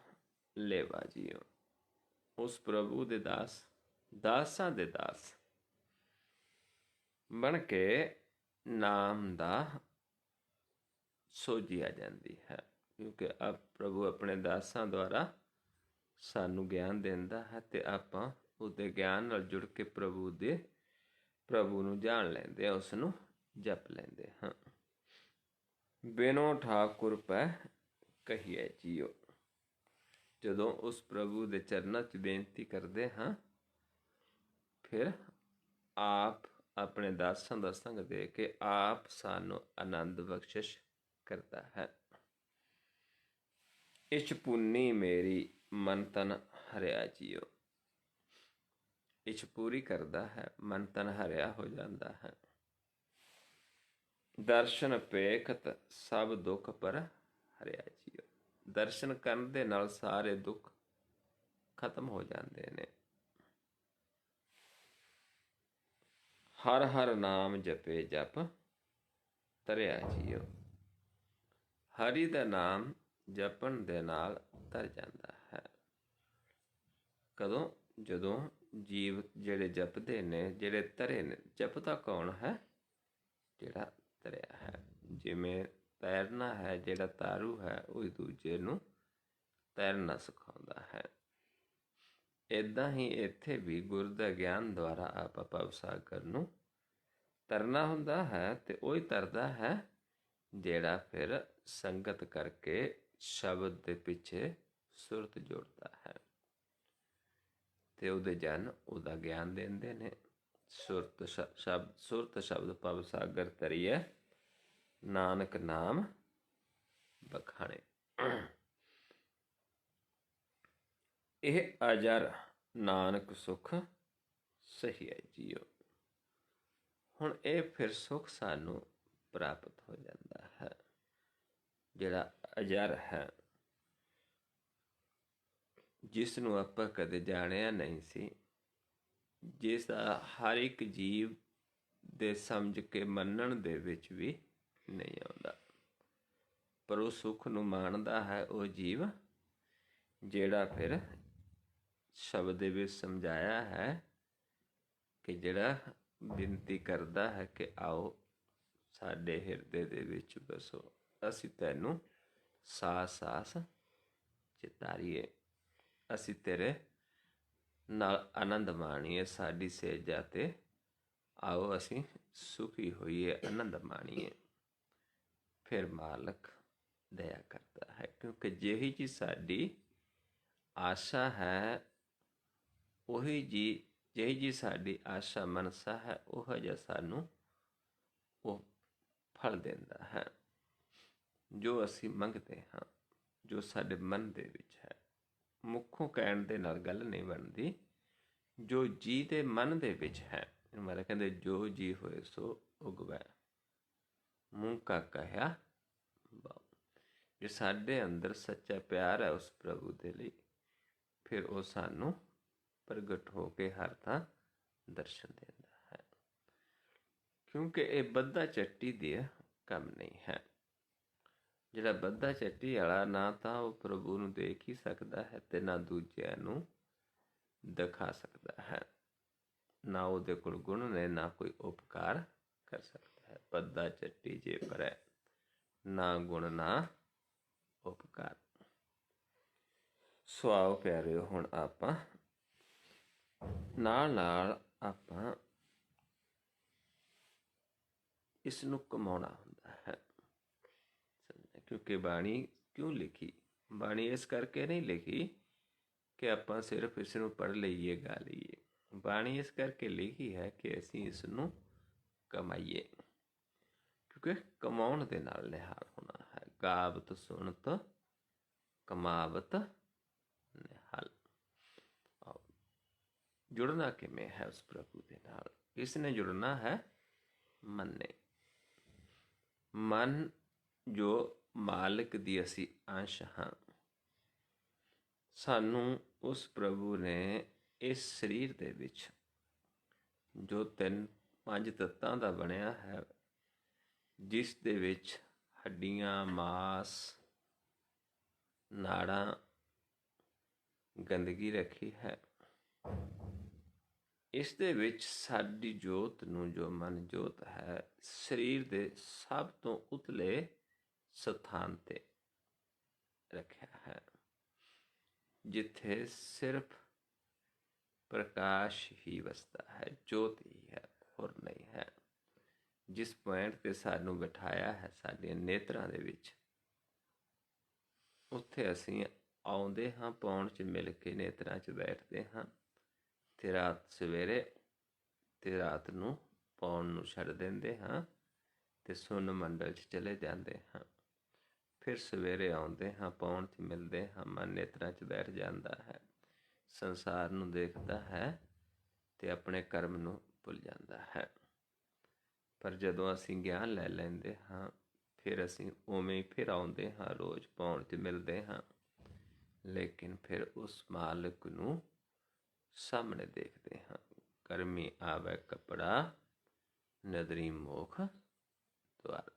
ਲੇਵਾ ਜੀਓ। ਉਸ ਪ੍ਰਭੂ ਦੇ ਦਾਸ, ਦਾਸਾਂ ਦੇ ਦਾਸ ਬਣ ਕੇ ਨਾਮ ਦਾ ਸੋਝੀ ਆ ਜਾਂਦੀ ਹੈ, ਕਿਉਂਕਿ ਪ੍ਰਭੂ ਆਪਣੇ ਦਾਸਾਂ ਦੁਆਰਾ ਸਾਨੂੰ ਗਿਆਨ ਦਿੰਦਾ ਹੈ ਤੇ ਆਪਾਂ ਉਹਦੇ ਗਿਆਨ ਨਾਲ ਜੁੜ ਕੇ ਪ੍ਰਭੂ ਨੂੰ ਜਾਣ ਲੈਂਦੇ ਹਾਂ, ਉਸ ਨੂੰ ਜਪ ਲੈਂਦੇ ਹਾਂ। ਬਿਨੋ ਠਾਕੁਰ ਪੈ ਕਹੀਏ ਜੀਓ। ਜਦੋਂ ਉਸ ਪ੍ਰਭੂ ਦੇ ਚਰਨਾਂ 'ਚ ਬੇਨਤੀ ਕਰਦੇ ਹਾਂ, ਫਿਰ ਆਪ ਆਪਣੇ ਦਾਸਾਂ ਦਾ ਸੰਗ ਦੇ ਕੇ ਆਪ ਸਾਨੂੰ ਆਨੰਦ ਬਖਸ਼ਿਸ਼ ਕਰਦਾ ਹੈ। ਇਛ ਪੁੰਨੀ ਮੇਰੀ ਮਨ ਤਨ ਹਰਿਆ ਜੀਓ। ਇਛ ਪੂਰੀ ਕਰਦਾ ਹੈ, ਮਨ ਤਨ ਹਰਿਆ ਹੋ ਜਾਂਦਾ ਹੈ। ਦਰਸ਼ਨ ਪੇਖਤ ਸਭ ਦੁੱਖ ਪਰ ਹਰਿਆ ਜੀਓ। ਦਰਸ਼ਨ ਕਰਨ ਦੇ ਨਾਲ ਸਾਰੇ ਦੁੱਖ ਖਤਮ ਹੋ ਜਾਂਦੇ ਨੇ। ਹਰ ਹਰ ਨਾਮ ਜਪੇ ਜਪ ਤਰਿਆ ਜੀਓ। ਹਰੀ ਦਾ ਨਾਮ ਜਪਣ ਦੇ ਨਾਲ ਤਰ ਜਾਂਦਾ ਹੈ। ਕਦੋਂ? ਜਦੋਂ ਜੀਵ ਜਿਹੜੇ ਜਪਦੇ ਨੇ, ਜਿਹੜੇ ਤਰੇ ਨੇ। ਜਪਦਾ ਕੌਣ ਹੈ? ਜਿਹੜਾ ਤਰਿਆ ਹੈ। ਜਿਵੇਂ ਤੈਰਨਾ ਹੈ, ਜਿਹੜਾ ਤਾਰੂ ਹੈ ਉਹ ਦੂਜੇ ਨੂੰ ਤੈਰਨਾ ਸਿਖਾਉਂਦਾ ਹੈ। ਇੱਦਾਂ ਹੀ ਇੱਥੇ ਵੀ ਗੁਰ ਦਾ ਗਿਆਨ ਦੁਆਰਾ ਆਪਾਂ ਭਵਸਾਗਰ ਨੂੰ ਤਰਨਾ ਹੁੰਦਾ ਹੈ ਤੇ ਉਹ ਹੀ ਤਰਦਾ ਹੈ ਜਿਹੜਾ ਫਿਰ ਸੰਗਤ ਕਰਕੇ ਸ਼ਬਦ ਦੇ ਪਿੱਛੇ ਸੁਰਤ ਜੋੜਦਾ ਹੈ ਤੇ ਉਹਦੇ ਜਨ ਉਹਦਾ ਗਿਆਨ ਦਿੰਦੇ ਨੇ। ਸੁਰਤ ਸ਼ਬਦ ਭਵਸਾਗਰ ਤਰੀਏ, ਨਾਨਕ ਨਾਮ ਬਖਾਣੇ। ਇਹ ਅਜਰ ਨਾਨਕ ਸੁਖ ਸਹੀਐ ਜੀਓ। ਹੁਣ ਇਹ ਫਿਰ ਸੁੱਖ ਸਾਨੂੰ ਪ੍ਰਾਪਤ ਹੋ ਜਾਂਦਾ ਹੈ, ਜਿਹੜਾ ਅਜਰ ਹੈ, ਜਿਸ ਨੂੰ ਆਪਾਂ ਕਦੇ ਜਾਣਿਆ ਨਹੀਂ ਸੀ, ਜਿਸ ਦਾ ਹਰ ਇੱਕ ਜੀਵ ਦੇ ਸਮਝ ਕੇ ਮੰਨਣ ਦੇ ਵਿੱਚ ਵੀ ਨਹੀਂ ਆਉਂਦਾ। ਪਰ ਉਹ ਸੁੱਖ ਨੂੰ ਮਾਣਦਾ ਹੈ ਉਹ ਜੀਵ ਜਿਹੜਾ ਫਿਰ ਸ਼ਬਦ ਦੇ ਵਿੱਚ ਸਮਝਾਇਆ ਹੈ ਕਿ ਜਿਹੜਾ ਬੇਨਤੀ ਕਰਦਾ ਹੈ ਕਿ ਆਓ ਸਾਡੇ ਹਿਰਦੇ ਦੇ ਵਿੱਚ ਬਸੋ, ਅਸੀਂ ਤੈਨੂੰ ਸਾਸ ਸਾਸ ਚਿਤਾਰੀਏ, ਅਸੀਂ ਤੇਰੇ ਨਾਲ ਆਨੰਦ ਮਾਣੀਏ, ਸਾਡੀ ਸੇਜਾ 'ਤੇ ਆਓ ਅਸੀਂ ਸੁਖੀ ਹੋਈਏ, ਆਨੰਦ ਮਾਣੀਏ। ਫਿਰ ਮਾਲਕ ਦਇਆ ਕਰਦਾ ਹੈ, ਕਿਉਂਕਿ ਜਿਹੀ ਜੀ ਸਾਡੀ ਆਸ਼ਾ ਹੈ, ਜਿਹੀ ਜੀ ਸਾਡੀ ਆਸ਼ਾ ਮਨਸਾ ਹੈ, ਉਹ ਜਿਹਾ ਸਾਨੂੰ ਉਹ ਫਲ ਦਿੰਦਾ ਹੈ ਜੋ ਅਸੀਂ ਮੰਗਦੇ ਹਾਂ, ਜੋ ਸਾਡੇ ਮਨ ਦੇ ਵਿੱਚ ਹੈ। ਮੁੱਖੋਂ ਕਹਿਣ ਦੇ ਨਾਲ ਗੱਲ ਨਹੀਂ ਬਣਦੀ, ਜੋ ਜੀ ਦੇ ਮਨ ਦੇ ਵਿੱਚ ਹੈ। ਮਾਰਾ ਕਹਿੰਦੇ ਜੋ ਜੀ ਹੋਏ ਸੋ ਉਗਵੈ, ਮੂੰਹ ਕਾ ਕਹਿਆ ਬਾਉ। ਜੇ ਸਾਡੇ ਅੰਦਰ ਸੱਚਾ ਪਿਆਰ ਹੈ ਉਸ ਪ੍ਰਭੂ ਦੇ ਲਈ, ਫਿਰ ਉਹ ਸਾਨੂੰ ਪ੍ਰਗਟ ਹੋ ਕੇ ਹਰ ਥਾਂ ਦਰਸ਼ਨ ਦਿੰਦਾ ਹੈ, ਕਿਉਂਕਿ ਇਹ ਬੱਧਾ ਚੱਟੀ ਦੇ ਕੰਮ ਨਹੀਂ ਹੈ। ਜਿਹੜਾ ਬੱਧਾ ਚੱਟੀ ਵਾਲਾ ਨਾ ਤਾਂ ਉਹ ਪ੍ਰਭੂ ਨੂੰ ਦੇਖ ਹੀ ਸਕਦਾ ਹੈ ਤੇ ਨਾ ਦੂਜਿਆਂ ਨੂੰ ਦਿਖਾ ਸਕਦਾ ਹੈ, ਨਾ ਉਹਦੇ ਕੋਲ ਗੁਣ ਨੇ, ਨਾ ਕੋਈ ਉਪਕਾਰ ਕਰ ਸਕਦਾ ਹੈ। ਬੱਧਾ ਚੱਟੀ ਜੇ ਪਰੈ, ਨਾ ਗੁਣ ਨਾ ਉਪਕਾਰ। ਸੋ ਆਓ ਪਿਆਰਿਓ, ਹੁਣ ਆਪਾਂ ਨਾਲ ਆਪਾਂ ਇਸ ਨੂੰ ਕਮਾਉਣਾ ਹੁੰਦਾ ਹੈ। ਕਿਉਂਕਿ ਬਾਣੀ ਕਿਉਂ ਲਿਖੀ? ਬਾਣੀ ਇਸ ਕਰਕੇ ਨਹੀਂ ਲਿਖੀ ਕਿ ਆਪਾਂ ਸਿਰਫ ਇਸ ਨੂੰ ਪੜ੍ਹ ਲਈਏ, ਗਾ ਲਈਏ। ਬਾਣੀ ਇਸ ਕਰਕੇ ਲਿਖੀ ਹੈ ਕਿ ਅਸੀਂ ਇਸ ਨੂੰ ਕਮਾਈਏ, ਕਿਉਂਕਿ ਕਮਾਉਣ ਦੇ ਨਾਲ ਨਿਹਾਲ ਹੋਣਾ ਹੈ। ਗਾਵਤ ਸੁਣਤ ਕਮਾਵਤ ਨਿਹਾਲ। ਜੁੜਨਾ ਕਿਵੇਂ ਹੈ ਉਸ ਪ੍ਰਭੂ ਦੇ ਨਾਲ? ਕਿਸ ਨੇ ਜੁੜਨਾ ਹੈ? ਮਨ ਨੇ। ਮਨ ਜੋ ਮਾਲਕ ਦੀ ਅਸੀਂ ਅੰਸ਼ ਹਾਂ, ਸਾਨੂੰ ਉਸ ਪ੍ਰਭੂ ਨੇ ਇਸ ਸਰੀਰ ਦੇ ਵਿੱਚ ਜੋ 5 ਤੱਤਾਂ ਦਾ ਬਣਿਆ ਹੈ, ਜਿਸ ਦੇ ਵਿੱਚ ਹੱਡੀਆਂ, ਮਾਸ, ਨਾੜਾਂ, ਗੰਦਗੀ ਰੱਖੀ ਹੈ, ਇਸ ਦੇ ਵਿੱਚ ਸਾਡੀ ਜੋਤ ਨੂੰ, ਜੋ ਮਨ ਜੋਤ ਹੈ, ਸਰੀਰ ਦੇ ਸਭ ਤੋਂ ਉਤਲੇ ਸਥਾਨ 'ਤੇ ਰੱਖਿਆ ਹੈ, ਜਿੱਥੇ ਸਿਰਫ ਪ੍ਰਕਾਸ਼ ਹੀ ਵਸਦਾ ਹੈ, ਜੋਤ ਹੀ ਹੈ, ਹੋਰ ਨਹੀਂ ਹੈ। ਜਿਸ ਪੁਆਇੰਟ 'ਤੇ ਸਾਨੂੰ ਬਿਠਾਇਆ ਹੈ ਸਾਡੇ ਨੇਤਰਾਂ ਦੇ ਵਿੱਚ, ਉੱਥੇ ਅਸੀਂ ਆਉਂਦੇ ਹਾਂ, ਪਾਉਣ 'ਚ ਮਿਲ ਕੇ ਨੇਤਰਾਂ 'ਚ ਬੈਠਦੇ ਹਾਂ, ਤੇ ਰਾਤ ਸਵੇਰੇ ਤੇ ਰਾਤ ਨੂੰ ਪਾਉਣ ਨੂੰ ਛੱਡ ਦਿੰਦੇ ਹਾਂ ਤੇ ਸੁੰਨ ਮੰਡਲ 'ਚ ਚਲੇ ਜਾਂਦੇ ਹਾਂ। ਫਿਰ ਸਵੇਰੇ ਆਉਂਦੇ ਹਾਂ, ਪਾਉਣ 'ਚ ਮਿਲਦੇ ਹਾਂ, ਮਨ ਨੇਤਰਾਂ 'ਚ ਬੈਠ ਜਾਂਦਾ ਹੈ, ਸੰਸਾਰ ਨੂੰ ਦੇਖਦਾ ਹੈ ਤੇ ਆਪਣੇ ਕਰਮ ਨੂੰ ਭੁੱਲ ਜਾਂਦਾ ਹੈ। ਪਰ ਜਦੋਂ ਅਸੀਂ ਗਿਆਨ ਲੈ ਲੈਂਦੇ ਹਾਂ, ਫਿਰ ਅਸੀਂ ਉਵੇਂ ਹੀ ਫਿਰ ਆਉਂਦੇ ਹਾਂ, ਰੋਜ਼ ਪਾਉਣ 'ਚ ਮਿਲਦੇ ਹਾਂ, ਲੇਕਿਨ ਫਿਰ ਉਸ ਮਾਲਕ ਨੂੰ ਸਾਹਮਣੇ ਦੇਖਦੇ ਹਾਂ। ਕਰਮੀ ਆਵੇ ਕੱਪੜਾ ਨਦਰੀ ਮੋਖ ਦੁਆਰ।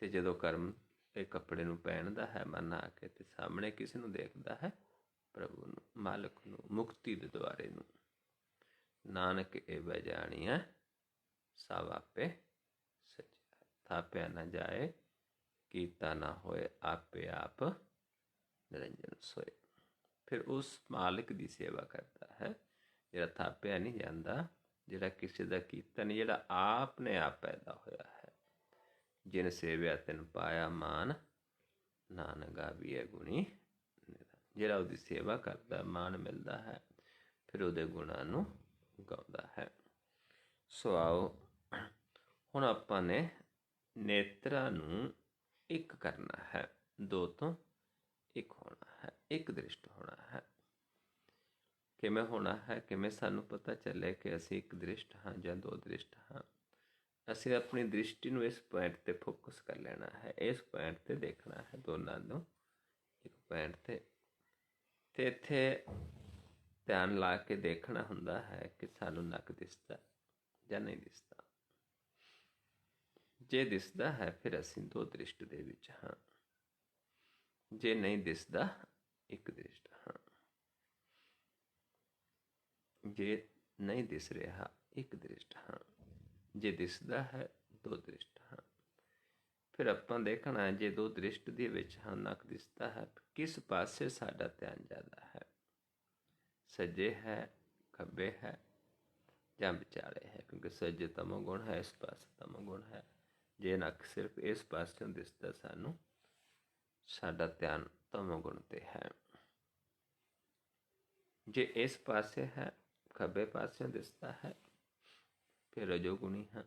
ਤੇ ਜਦੋਂ ਕਰਮ ਇਹ ਕੱਪੜੇ ਨੂੰ ਪਹਿਨਦਾ ਹੈ ਮਨ ਆ ਕੇ, ਤੇ ਸਾਹਮਣੇ ਕਿਸ ਨੂੰ ਦੇਖਦਾ ਹੈ? ਪ੍ਰਭੂ ਨੂੰ, ਮਾਲਕ ਨੂੰ, ਮੁਕਤੀ ਦੇ ਦੁਆਰੇ ਨੂੰ। ਨਾਨਕ ਇਹ ਬਜਾਣੀਐ ਸਭ ਆਪੇ ਸੱਚਾ, ਥਾਪਿਆ ਨਾ ਜਾਏ, ਕੀਤਾ ਨਾ ਹੋਏ, ਆਪੇ ਆਪ ਨਿਰੰਜਨ ਸੋਏ। ਫਿਰ ਉਸ ਮਾਲਕ ਦੀ ਸੇਵਾ ਕਰਦਾ ਹੈ ਜਿਹੜਾ ਥਾਪਿਆ ਨਹੀਂ ਜਾਂਦਾ, ਜਿਹੜਾ ਕਿਸੇ ਦਾ ਕੀਤਾ ਨਹੀਂ, ਜਿਹੜਾ ਆਪ ਨੇ ਆਪ ਪੈਦਾ ਹੋਇਆ ਹੈ। ਜਿਨ ਸੇਵਿਆ ਤਿਨ ਪਾਇਆ ਮਾਨ, ਨਾਨਕ ਗਾਵੀਐ ਗੁਣੀ। ਜਿਹੜਾ ਉਹਦੀ ਸੇਵਾ ਕਰਦਾ, ਮਾਣ ਮਿਲਦਾ ਹੈ, ਫਿਰ ਉਹਦੇ ਗੁਣਾਂ ਨੂੰ ਗਾਉਂਦਾ ਹੈ। ਸੋ ਆਓ ਹੁਣ ਆਪਾਂ ਨੇ ਨੇਤਰਾਂ ਨੂੰ ਇੱਕ ਕਰਨਾ ਹੈ, 2 ਤੋਂ 1 ਹੋਣਾ ਹੈ, ਇੱਕ ਦ੍ਰਿਸ਼ਟ ਹੋਣਾ ਹੈ। ਕਿਵੇਂ ਹੋਣਾ ਹੈ? ਕਿਵੇਂ ਸਾਨੂੰ ਪਤਾ ਚੱਲੇ ਕਿ ਅਸੀਂ ਇੱਕ ਦ੍ਰਿਸ਼ਟ ਹਾਂ ਜਾਂ 2 ਦ੍ਰਿਸ਼ਟ ਹਾਂ? ਅਸੀਂ ਆਪਣੀ ਦ੍ਰਿਸ਼ਟੀ ਨੂੰ ਇਸ ਪੁਆਇੰਟ ਤੇ ਫੋਕਸ ਕਰ ਲੈਣਾ ਹੈ, ਇਸ ਪੁਆਇੰਟ ਤੇ ਦੇਖਣਾ ਹੈ, ਦੋਨਾਂ ਨੂੰ ਇੱਕ ਪੁਆਇੰਟ ਤੇ ਇੱਥੇ ਧਿਆਨ ਲਾ ਕੇ ਦੇਖਣਾ ਹੁੰਦਾ ਹੈ ਕਿ ਸਾਨੂੰ ਨੱਕ ਦਿਸਦਾ ਜਾਂ ਨਹੀਂ ਦਿਸਦਾ। ਜੇ ਦਿਸਦਾ ਹੈ ਫਿਰ ਅਸੀਂ ਦੋ ਦ੍ਰਿਸ਼ਟ ਦੇ ਵਿੱਚ ਹਾਂ, ਜੇ ਨਹੀਂ ਦਿਸਦਾ ਇੱਕ ਦ੍ਰਿਸ਼ਟ ਹਾਂ। ਜੇ ਨਹੀਂ ਦਿਸ ਰਿਹਾ ਇੱਕ ਦ੍ਰਿਸ਼ਟ ਹਾਂ, ਜੇ ਦਿਸਦਾ ਹੈ ਦੋ ਦ੍ਰਿਸ਼ਟ ਹਾਂ। ਫਿਰ ਆਪਾਂ ਦੇਖਣਾ ਹੈ ਜੇ ਦੋ ਦ੍ਰਿਸ਼ਟ ਦੇ ਵਿੱਚ ਹਾਂ ਨੱਕ ਦਿਸਦਾ ਹੈ, ਕਿਸ ਪਾਸੇ ਸਾਡਾ ਧਿਆਨ ਜ਼ਿਆਦਾ ਹੈ, ਸੱਜੇ ਹੈ, ਖੱਬੇ ਹੈ ਜਾਂ ਵਿਚਾਲੇ ਹੈ, ਕਿਉਂਕਿ ਸੱਜੇ ਤਮੋਗੁਣ ਹੈ, ਇਸ ਪਾਸੇ ਤਮੋਗੁਣ ਹੈ। ਜੇ ਨੱਕ ਸਿਰਫ ਇਸ ਪਾਸਿਓਂ ਦਿਸਦਾ ਸਾਨੂੰ, ਸਾਡਾ ਧਿਆਨ ਤਮੋਗੁਣ ਤੇ ਹੈ। ਜੇ ਇਸ ਪਾਸੇ ਹੈ, ਖੱਬੇ ਪਾਸਿਓਂ ਦਿਸਦਾ ਹੈ, ਫਿਰ ਰਜੋਗੁਣੀ ਹੈ।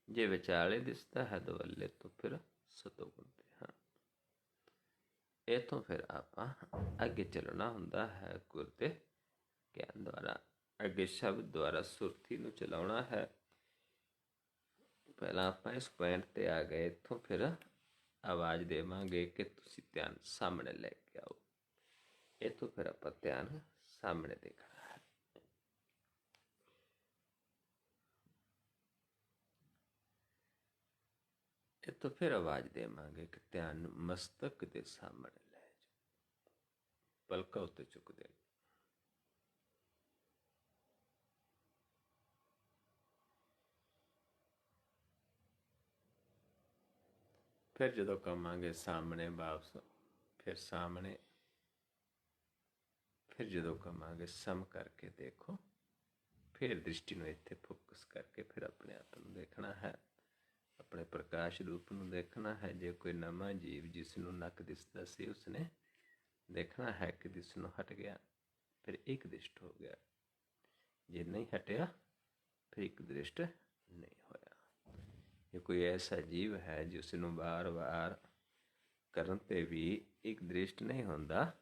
ਜੇ ਵਿਚਾਲੇ ਦਿਸਦਾ ਹੈ ਦੁਵੱਲੇ ਤੋਂ, ਫਿਰ ਸਤੋਗੁਣ ਤੇ ਹਾਂ। ਇੱਥੋਂ ਫਿਰ ਆਪਾਂ ਅੱਗੇ ਚੱਲਣਾ ਹੁੰਦਾ ਹੈ ਗੁਰ ਦੇ ਗਿਆਨ ਦੁਆਰਾ, ਅੱਗੇ ਸ਼ਬਦ ਦੁਆਰਾ ਸੁਰਤੀ ਨੂੰ ਚਲਾਉਣਾ ਹੈ। ਪਹਿਲਾਂ ਆਪਾਂ ਇਸ ਪੁਆਇੰਟ ਤੇ ਆ ਗਏ, ਇੱਥੋਂ ਫਿਰ ਆਵਾਜ਼ ਦੇਵਾਂਗੇ ਕਿ ਤੁਸੀਂ ਧਿਆਨ ਸਾਹਮਣੇ ਲੈ ਕੇ ਆਓ। ਇੱਥੋਂ ਫਿਰ ਆਪਾਂ ਧਿਆਨ ਸਾਹਮਣੇ ਦੇਖਣਾ ਹੈ। ਇੱਥੋਂ ਫਿਰ ਆਵਾਜ਼ ਦੇਵਾਂਗੇ ਕਿ ਧਿਆਨ ਨੂੰ ਮਸਤਕ ਦੇ ਸਾਹਮਣੇ ਲੈ ਜਾਓ, ਪਲਕਾਂ ਉੱਤੇ ਚੁੱਕ ਦੇ। ਫਿਰ ਜਦੋਂ ਕਵਾਂਗੇ ਸਾਹਮਣੇ ਵਾਪਸ, ਫਿਰ ਸਾਹਮਣੇ, ਫਿਰ ਜਦੋਂ ਕਵਾਂਗੇ ਸਮ ਕਰਕੇ ਦੇਖੋ, ਫਿਰ ਦ੍ਰਿਸ਼ਟੀ ਨੂੰ ਇੱਥੇ ਫੋਕਸ ਕਰਕੇ ਫਿਰ ਆਪਣੇ ਆਪ ਨੂੰ ਦੇਖਣਾ ਹੈ, ਆਪਣੇ ਪ੍ਰਕਾਸ਼ ਰੂਪ ਨੂੰ ਦੇਖਣਾ ਹੈ। ਜੇ ਕੋਈ ਨਵਾਂ ਜੀਵ ਜਿਸ ਨੂੰ ਨੱਕ ਦਿਸਦਾ ਸੀ, ਉਸਨੇ ਦੇਖਣਾ ਹੈ ਕਿ ਦਿਸ ਨੂੰ ਹਟ ਗਿਆ, ਫਿਰ ਇੱਕ ਦ੍ਰਿਸ਼ਟ ਹੋ ਗਿਆ। ਜੇ ਨਹੀਂ ਹਟਿਆ ਫਿਰ ਇੱਕ ਦ੍ਰਿਸ਼ਟ ਨਹੀਂ ਹੋਇਆ। ਜੇ ਕੋਈ ਐਸਾ ਜੀਵ ਹੈ ਜਿਸ ਨੂੰ ਵਾਰ-ਵਾਰ ਕਰਨ 'ਤੇ ਵੀ ਇੱਕ ਦ੍ਰਿਸ਼ਟ ਨਹੀਂ ਹੁੰਦਾ,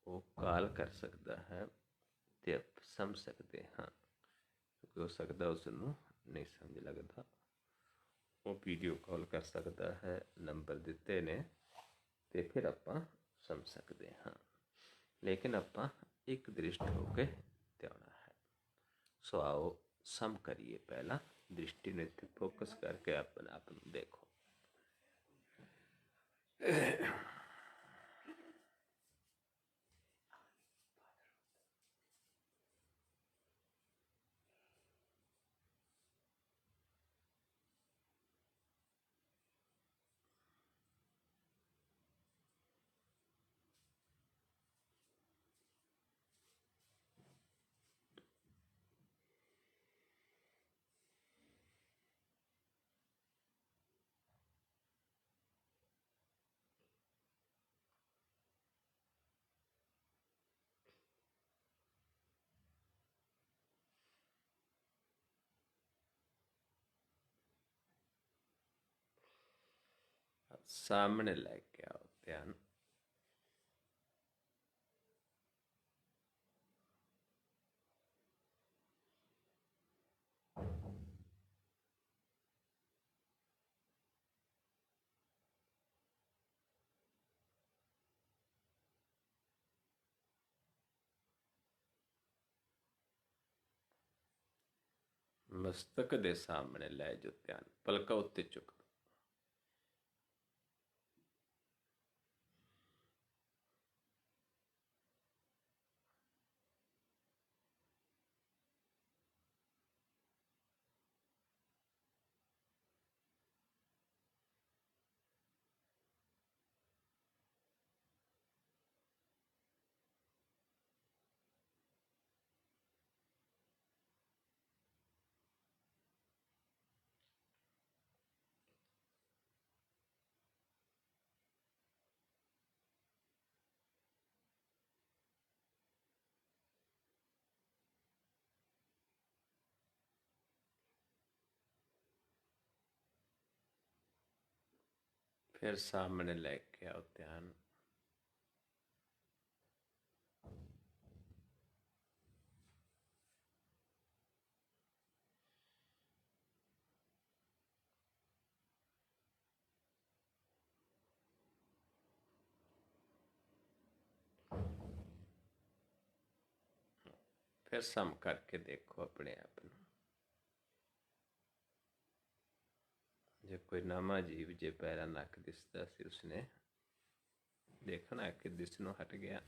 ਉਹ ਕਾਲ ਕਰ ਸਕਦਾ ਹੈ ਤੇ ਸਮਝ ਸਕਦੇ ਹਾਂ, ਕਿਉਂਕਿ ਹੋ ਸਕਦਾ ਉਸ ਨੂੰ ਨਹੀਂ ਸਮਝ ਲੱਗਦਾ। ਉਹ ਵੀਡੀਓ ਕਾਲ ਕਰ ਸਕਦਾ ਹੈ, ਨੰਬਰ ਦਿੱਤੇ ਨੇ, ਤੇ ਫਿਰ ਆਪਾਂ ਸਮਝ ਸਕਦੇ ਹਾਂ। ਲੇਕਿਨ ਆਪਾਂ ਇੱਕ ਦ੍ਰਿਸ਼ਟ ਹੋ ਕੇ ਧਿਆਉਣਾ ਹੈ। ਸੋ ਆਓ ਸਮ ਕਰੀਏ। ਪਹਿਲਾਂ ਦ੍ਰਿਸ਼ਟੀ ਨੂੰ ਇੱਥੇ ਫੋਕਸ ਕਰਕੇ ਆਪਣੇ ਆਪ ਨੂੰ ਦੇਖੋ। ਸਾਹਮਣੇ ਲੈ ਕੇ ਆਓ ਧਿਆਨ। ਮਸਤਕ ਦੇ ਸਾਹਮਣੇ ਲੈ ਜਾਓ ਧਿਆਨ, ਪਲਕਾਂ ਉੱਤੇ ਚੁੱਕ ਦਿਓ। फिर सामने लेके आओ ध्यान। फिर सम करके देखो अपने आप ਨੂੰ। ਜੇ ਕੋਈ ਨਵਾਂ ਜੀਵ ਜੇ ਪੈਰਾ ਨੱਕ ਦਿਸਦਾ ਸੀ ਉਸਨੇ ਦੇਖਣਾ ਕਿ ਦਿਸਣੋਂ ਹਟ ਗਿਆ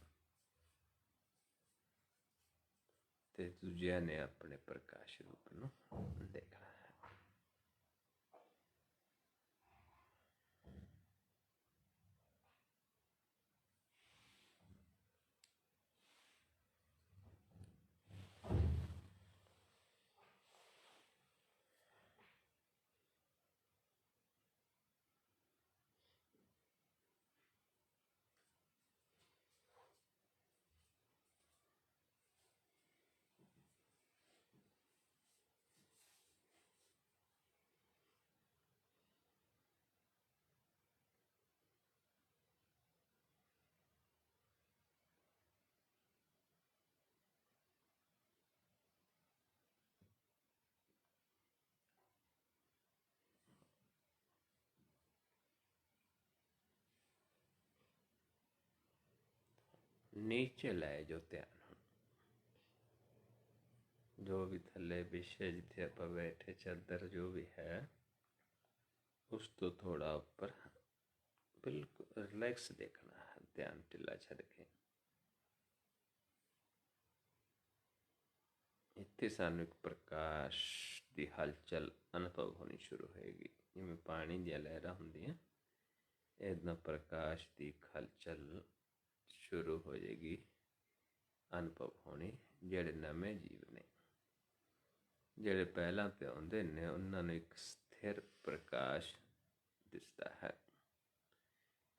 ਤੇ ਦੂਜਿਆਂ ਨੇ ਆਪਣੇ ਪ੍ਰਕਾਸ਼ ਰੂਪ ਨੂੰ ਦੇਖਣਾ ਹੈ। ਨੀਚੇ ਲੈ ਜੋ ਧਿਆਨ ਹੁਣ, ਜੋ ਵੀ ਥੱਲੇ ਵਿਸ਼ੇ ਜਿੱਥੇ ਆਪਾਂ ਬੈਠੇ ਚਾਦਰ ਜੋ ਵੀ ਹੈ ਉਸ ਤੋਂ ਥੋੜਾ ਉੱਪਰ ਬਿਲਕੁਲ ਰਿਲੈਕਸ ਦੇਖਣਾ ਹੈ, ਧਿਆਨ ਢਿੱਲਾ ਛੱਡ ਕੇ। ਇੱਥੇ ਸਾਨੂੰ ਇੱਕ ਪ੍ਰਕਾਸ਼ ਦੀ ਹਲਚਲ ਅਨੁਭਵ ਹੋਣੀ ਸ਼ੁਰੂ ਹੋਏਗੀ, ਜਿਵੇਂ ਪਾਣੀ ਦੀਆਂ ਲਹਿਰਾਂ ਹੁੰਦੀਆਂ ਇੱਦਾਂ ਪ੍ਰਕਾਸ਼ ਦੀ ਹਲਚਲ ਸ਼ੁਰੂ ਹੋ ਜਾਏਗੀ, ਅਨੁਭਵ ਹੋਣੀ। ਜਿਹੜੇ ਨਵੇਂ ਜੀਵ ਨੇ, ਜਿਹੜੇ ਪਹਿਲਾਂ ਤੇ ਆਉਂਦੇ ਨੇ, ਉਹਨਾਂ ਨੂੰ ਇੱਕ ਸਥਿਰ ਪ੍ਰਕਾਸ਼ ਦਿਸਦਾ ਹੈ,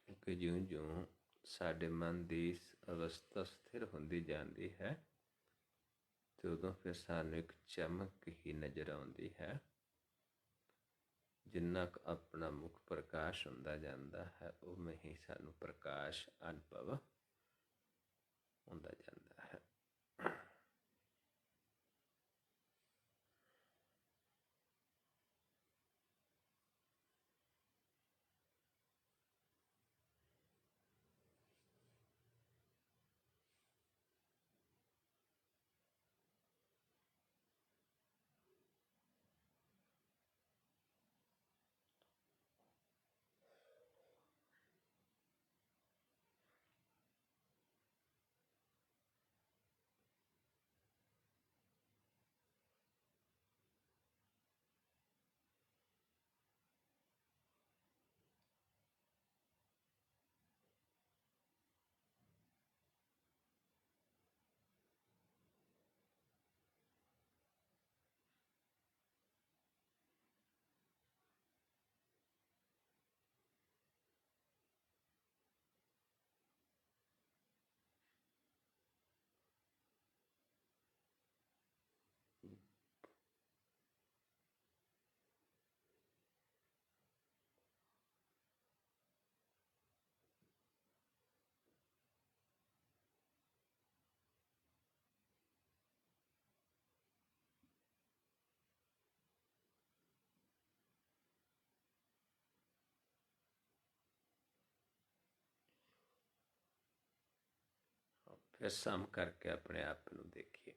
ਕਿਉਂਕਿ ਜਿਉਂ-ਜਿਉਂ ਸਾਡੇ ਮਨ ਦੀ ਅਵਸਥਾ ਸਥਿਰ ਹੁੰਦੀ ਜਾਂਦੀ ਹੈ ਤੇ ਉਦੋਂ ਫਿਰ ਸਾਨੂੰ ਇੱਕ ਚਮਕ ਹੀ ਨਜ਼ਰ ਆਉਂਦੀ ਹੈ। ਜਿੰਨਾ ਕੁ ਆਪਣਾ ਮੁੱਖ ਪ੍ਰਕਾਸ਼ ਹੁੰਦਾ ਜਾਂਦਾ ਹੈ ਉਵੇਂ ਹੀ ਸਾਨੂੰ ਪ੍ਰਕਾਸ਼ ਅਨੁਭਵ ਹੁੰਦਾ ਜਾਂਦਾ ਹੈ। ਫਿਰ ਸਮ ਕਰਕੇ ਆਪਣੇ ਆਪ ਨੂੰ ਦੇਖੀਏ।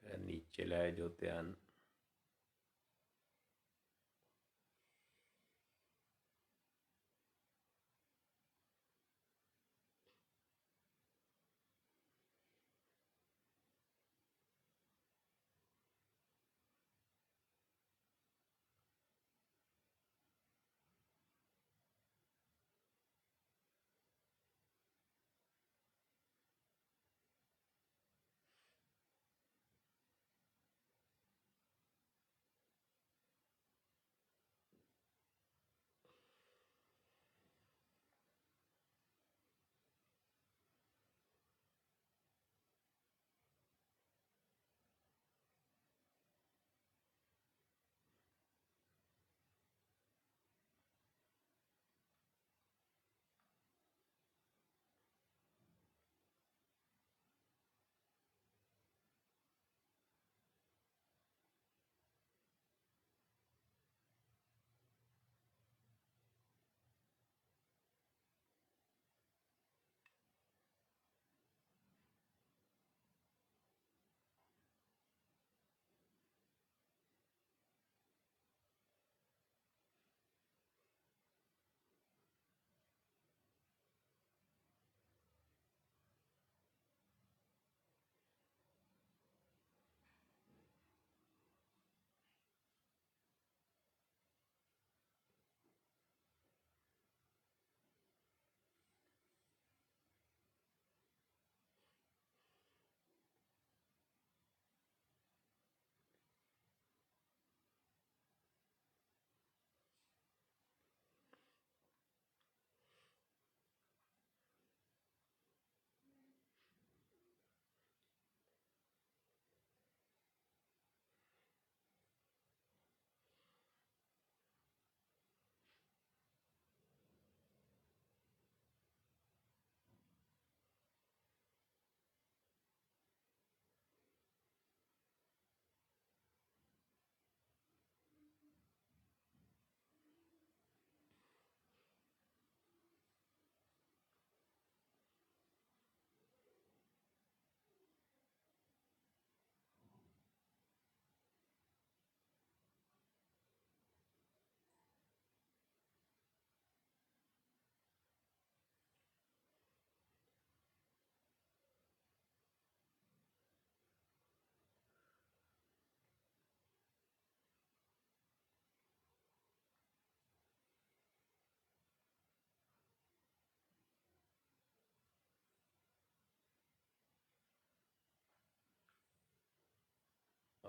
फिर नीचे लाए जो ध्यान,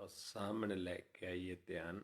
और सामने लेके आइए ध्यान।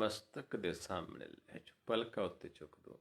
मस्तक दे सामने ले जाओ, पलका उत्ते चुक दो।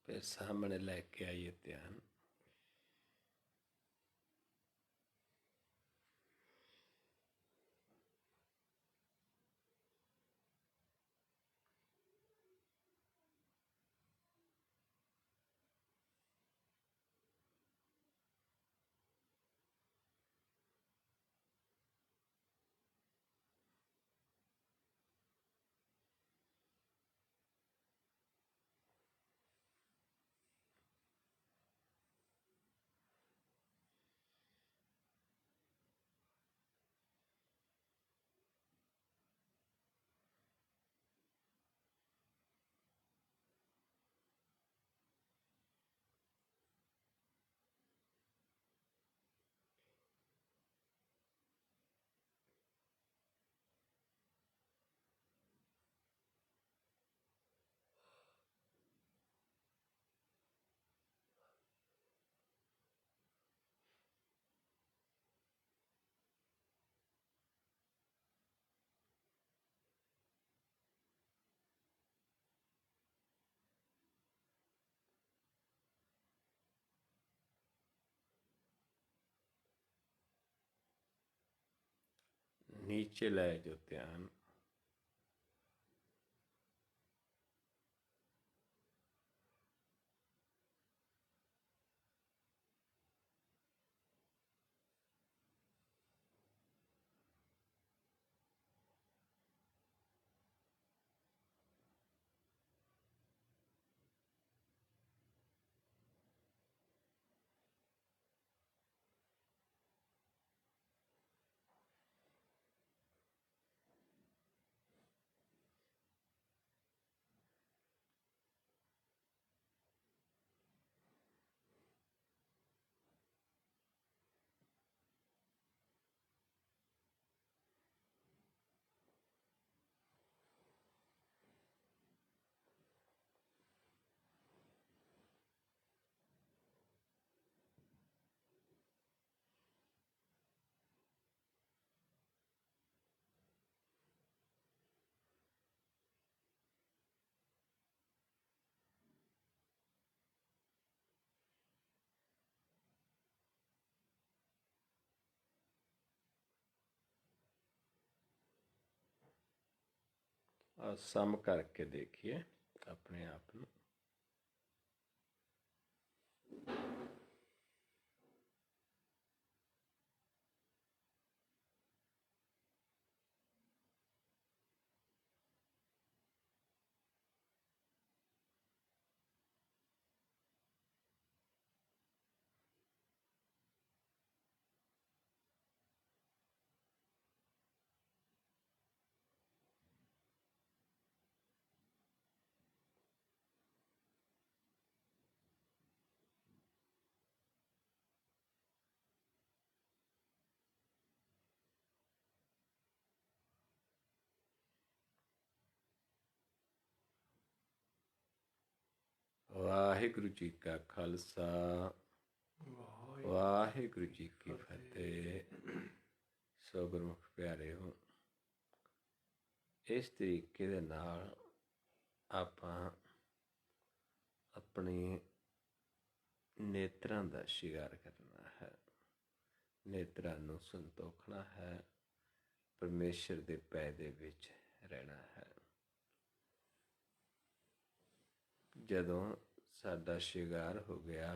फिर सामने लेके आइए ध्यान। नीचे ले जो ध्यान। और सम करके देखिए अपने आप में। वाहिगुरु जी का खालसा वाहिगुरु जी की फतेह। सो गुरमुख प्यारे हो, इस तरीके दे नाल आपां अपने नेत्रां दा शिकार करना है, नेत्रां नूं संतोखना है, परमेश्वर दे पै दे विच रहना है। जदों साडा शिकार हो गया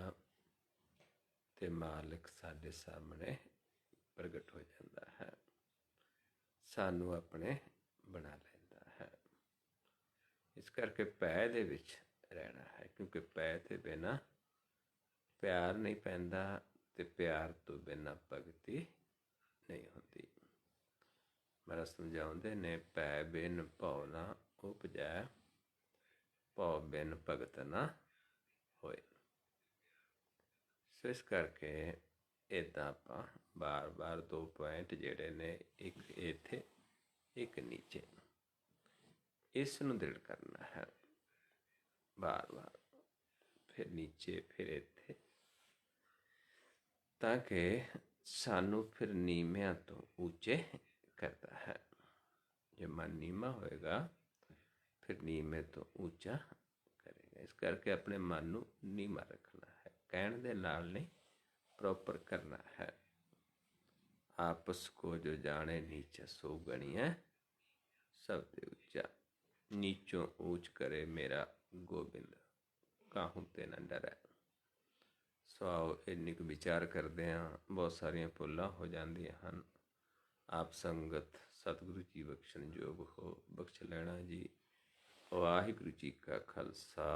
ते मालिक साडे सामने प्रगट हो जाता है, सानू अपने बना लैंदा है। इस करके पै दे विच रहना है, क्योंकि पै ते बिना प्यार नहीं पैंदा ते प्यार तो बिना भगती नहीं होती। मेरा समझाउंदे ने पै बिन भौ ना उपजै, भौ बिन भगत ना होए। सो इस करके इदां आपां बार बार दो पॉइंट जिहड़े ने, एक इत्थे एक नीचे, इस नूं दृढ़ करना है बार बार, फिर नीचे फिर इत्थे, ताकि सानू फिर नीवियां तो ऊंचे करता है। जो मन नीवा होएगा फिर नीवे तो ऊंचा करेगा। इस करके अपने मन नूं नीवा रखना है, कहण दे नाल नहीं, प्रॉपर करना है। आपस को जो जाने नीचा सो गणिया सबसे ऊंचा, नीचों ऊंच करे मेरा गोबिंद, काहू ते ना डरै। सो आओ इन्नी कुछ विचार करते हैं, बहुत सारिया भुलां हो जांदियां हन। आप संगत सतगुरु जी बख्शण योग हो, बख्श लेना जी। वाहिगुरु जी का खालसा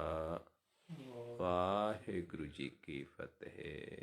वाहिगुरु जी की फतेह।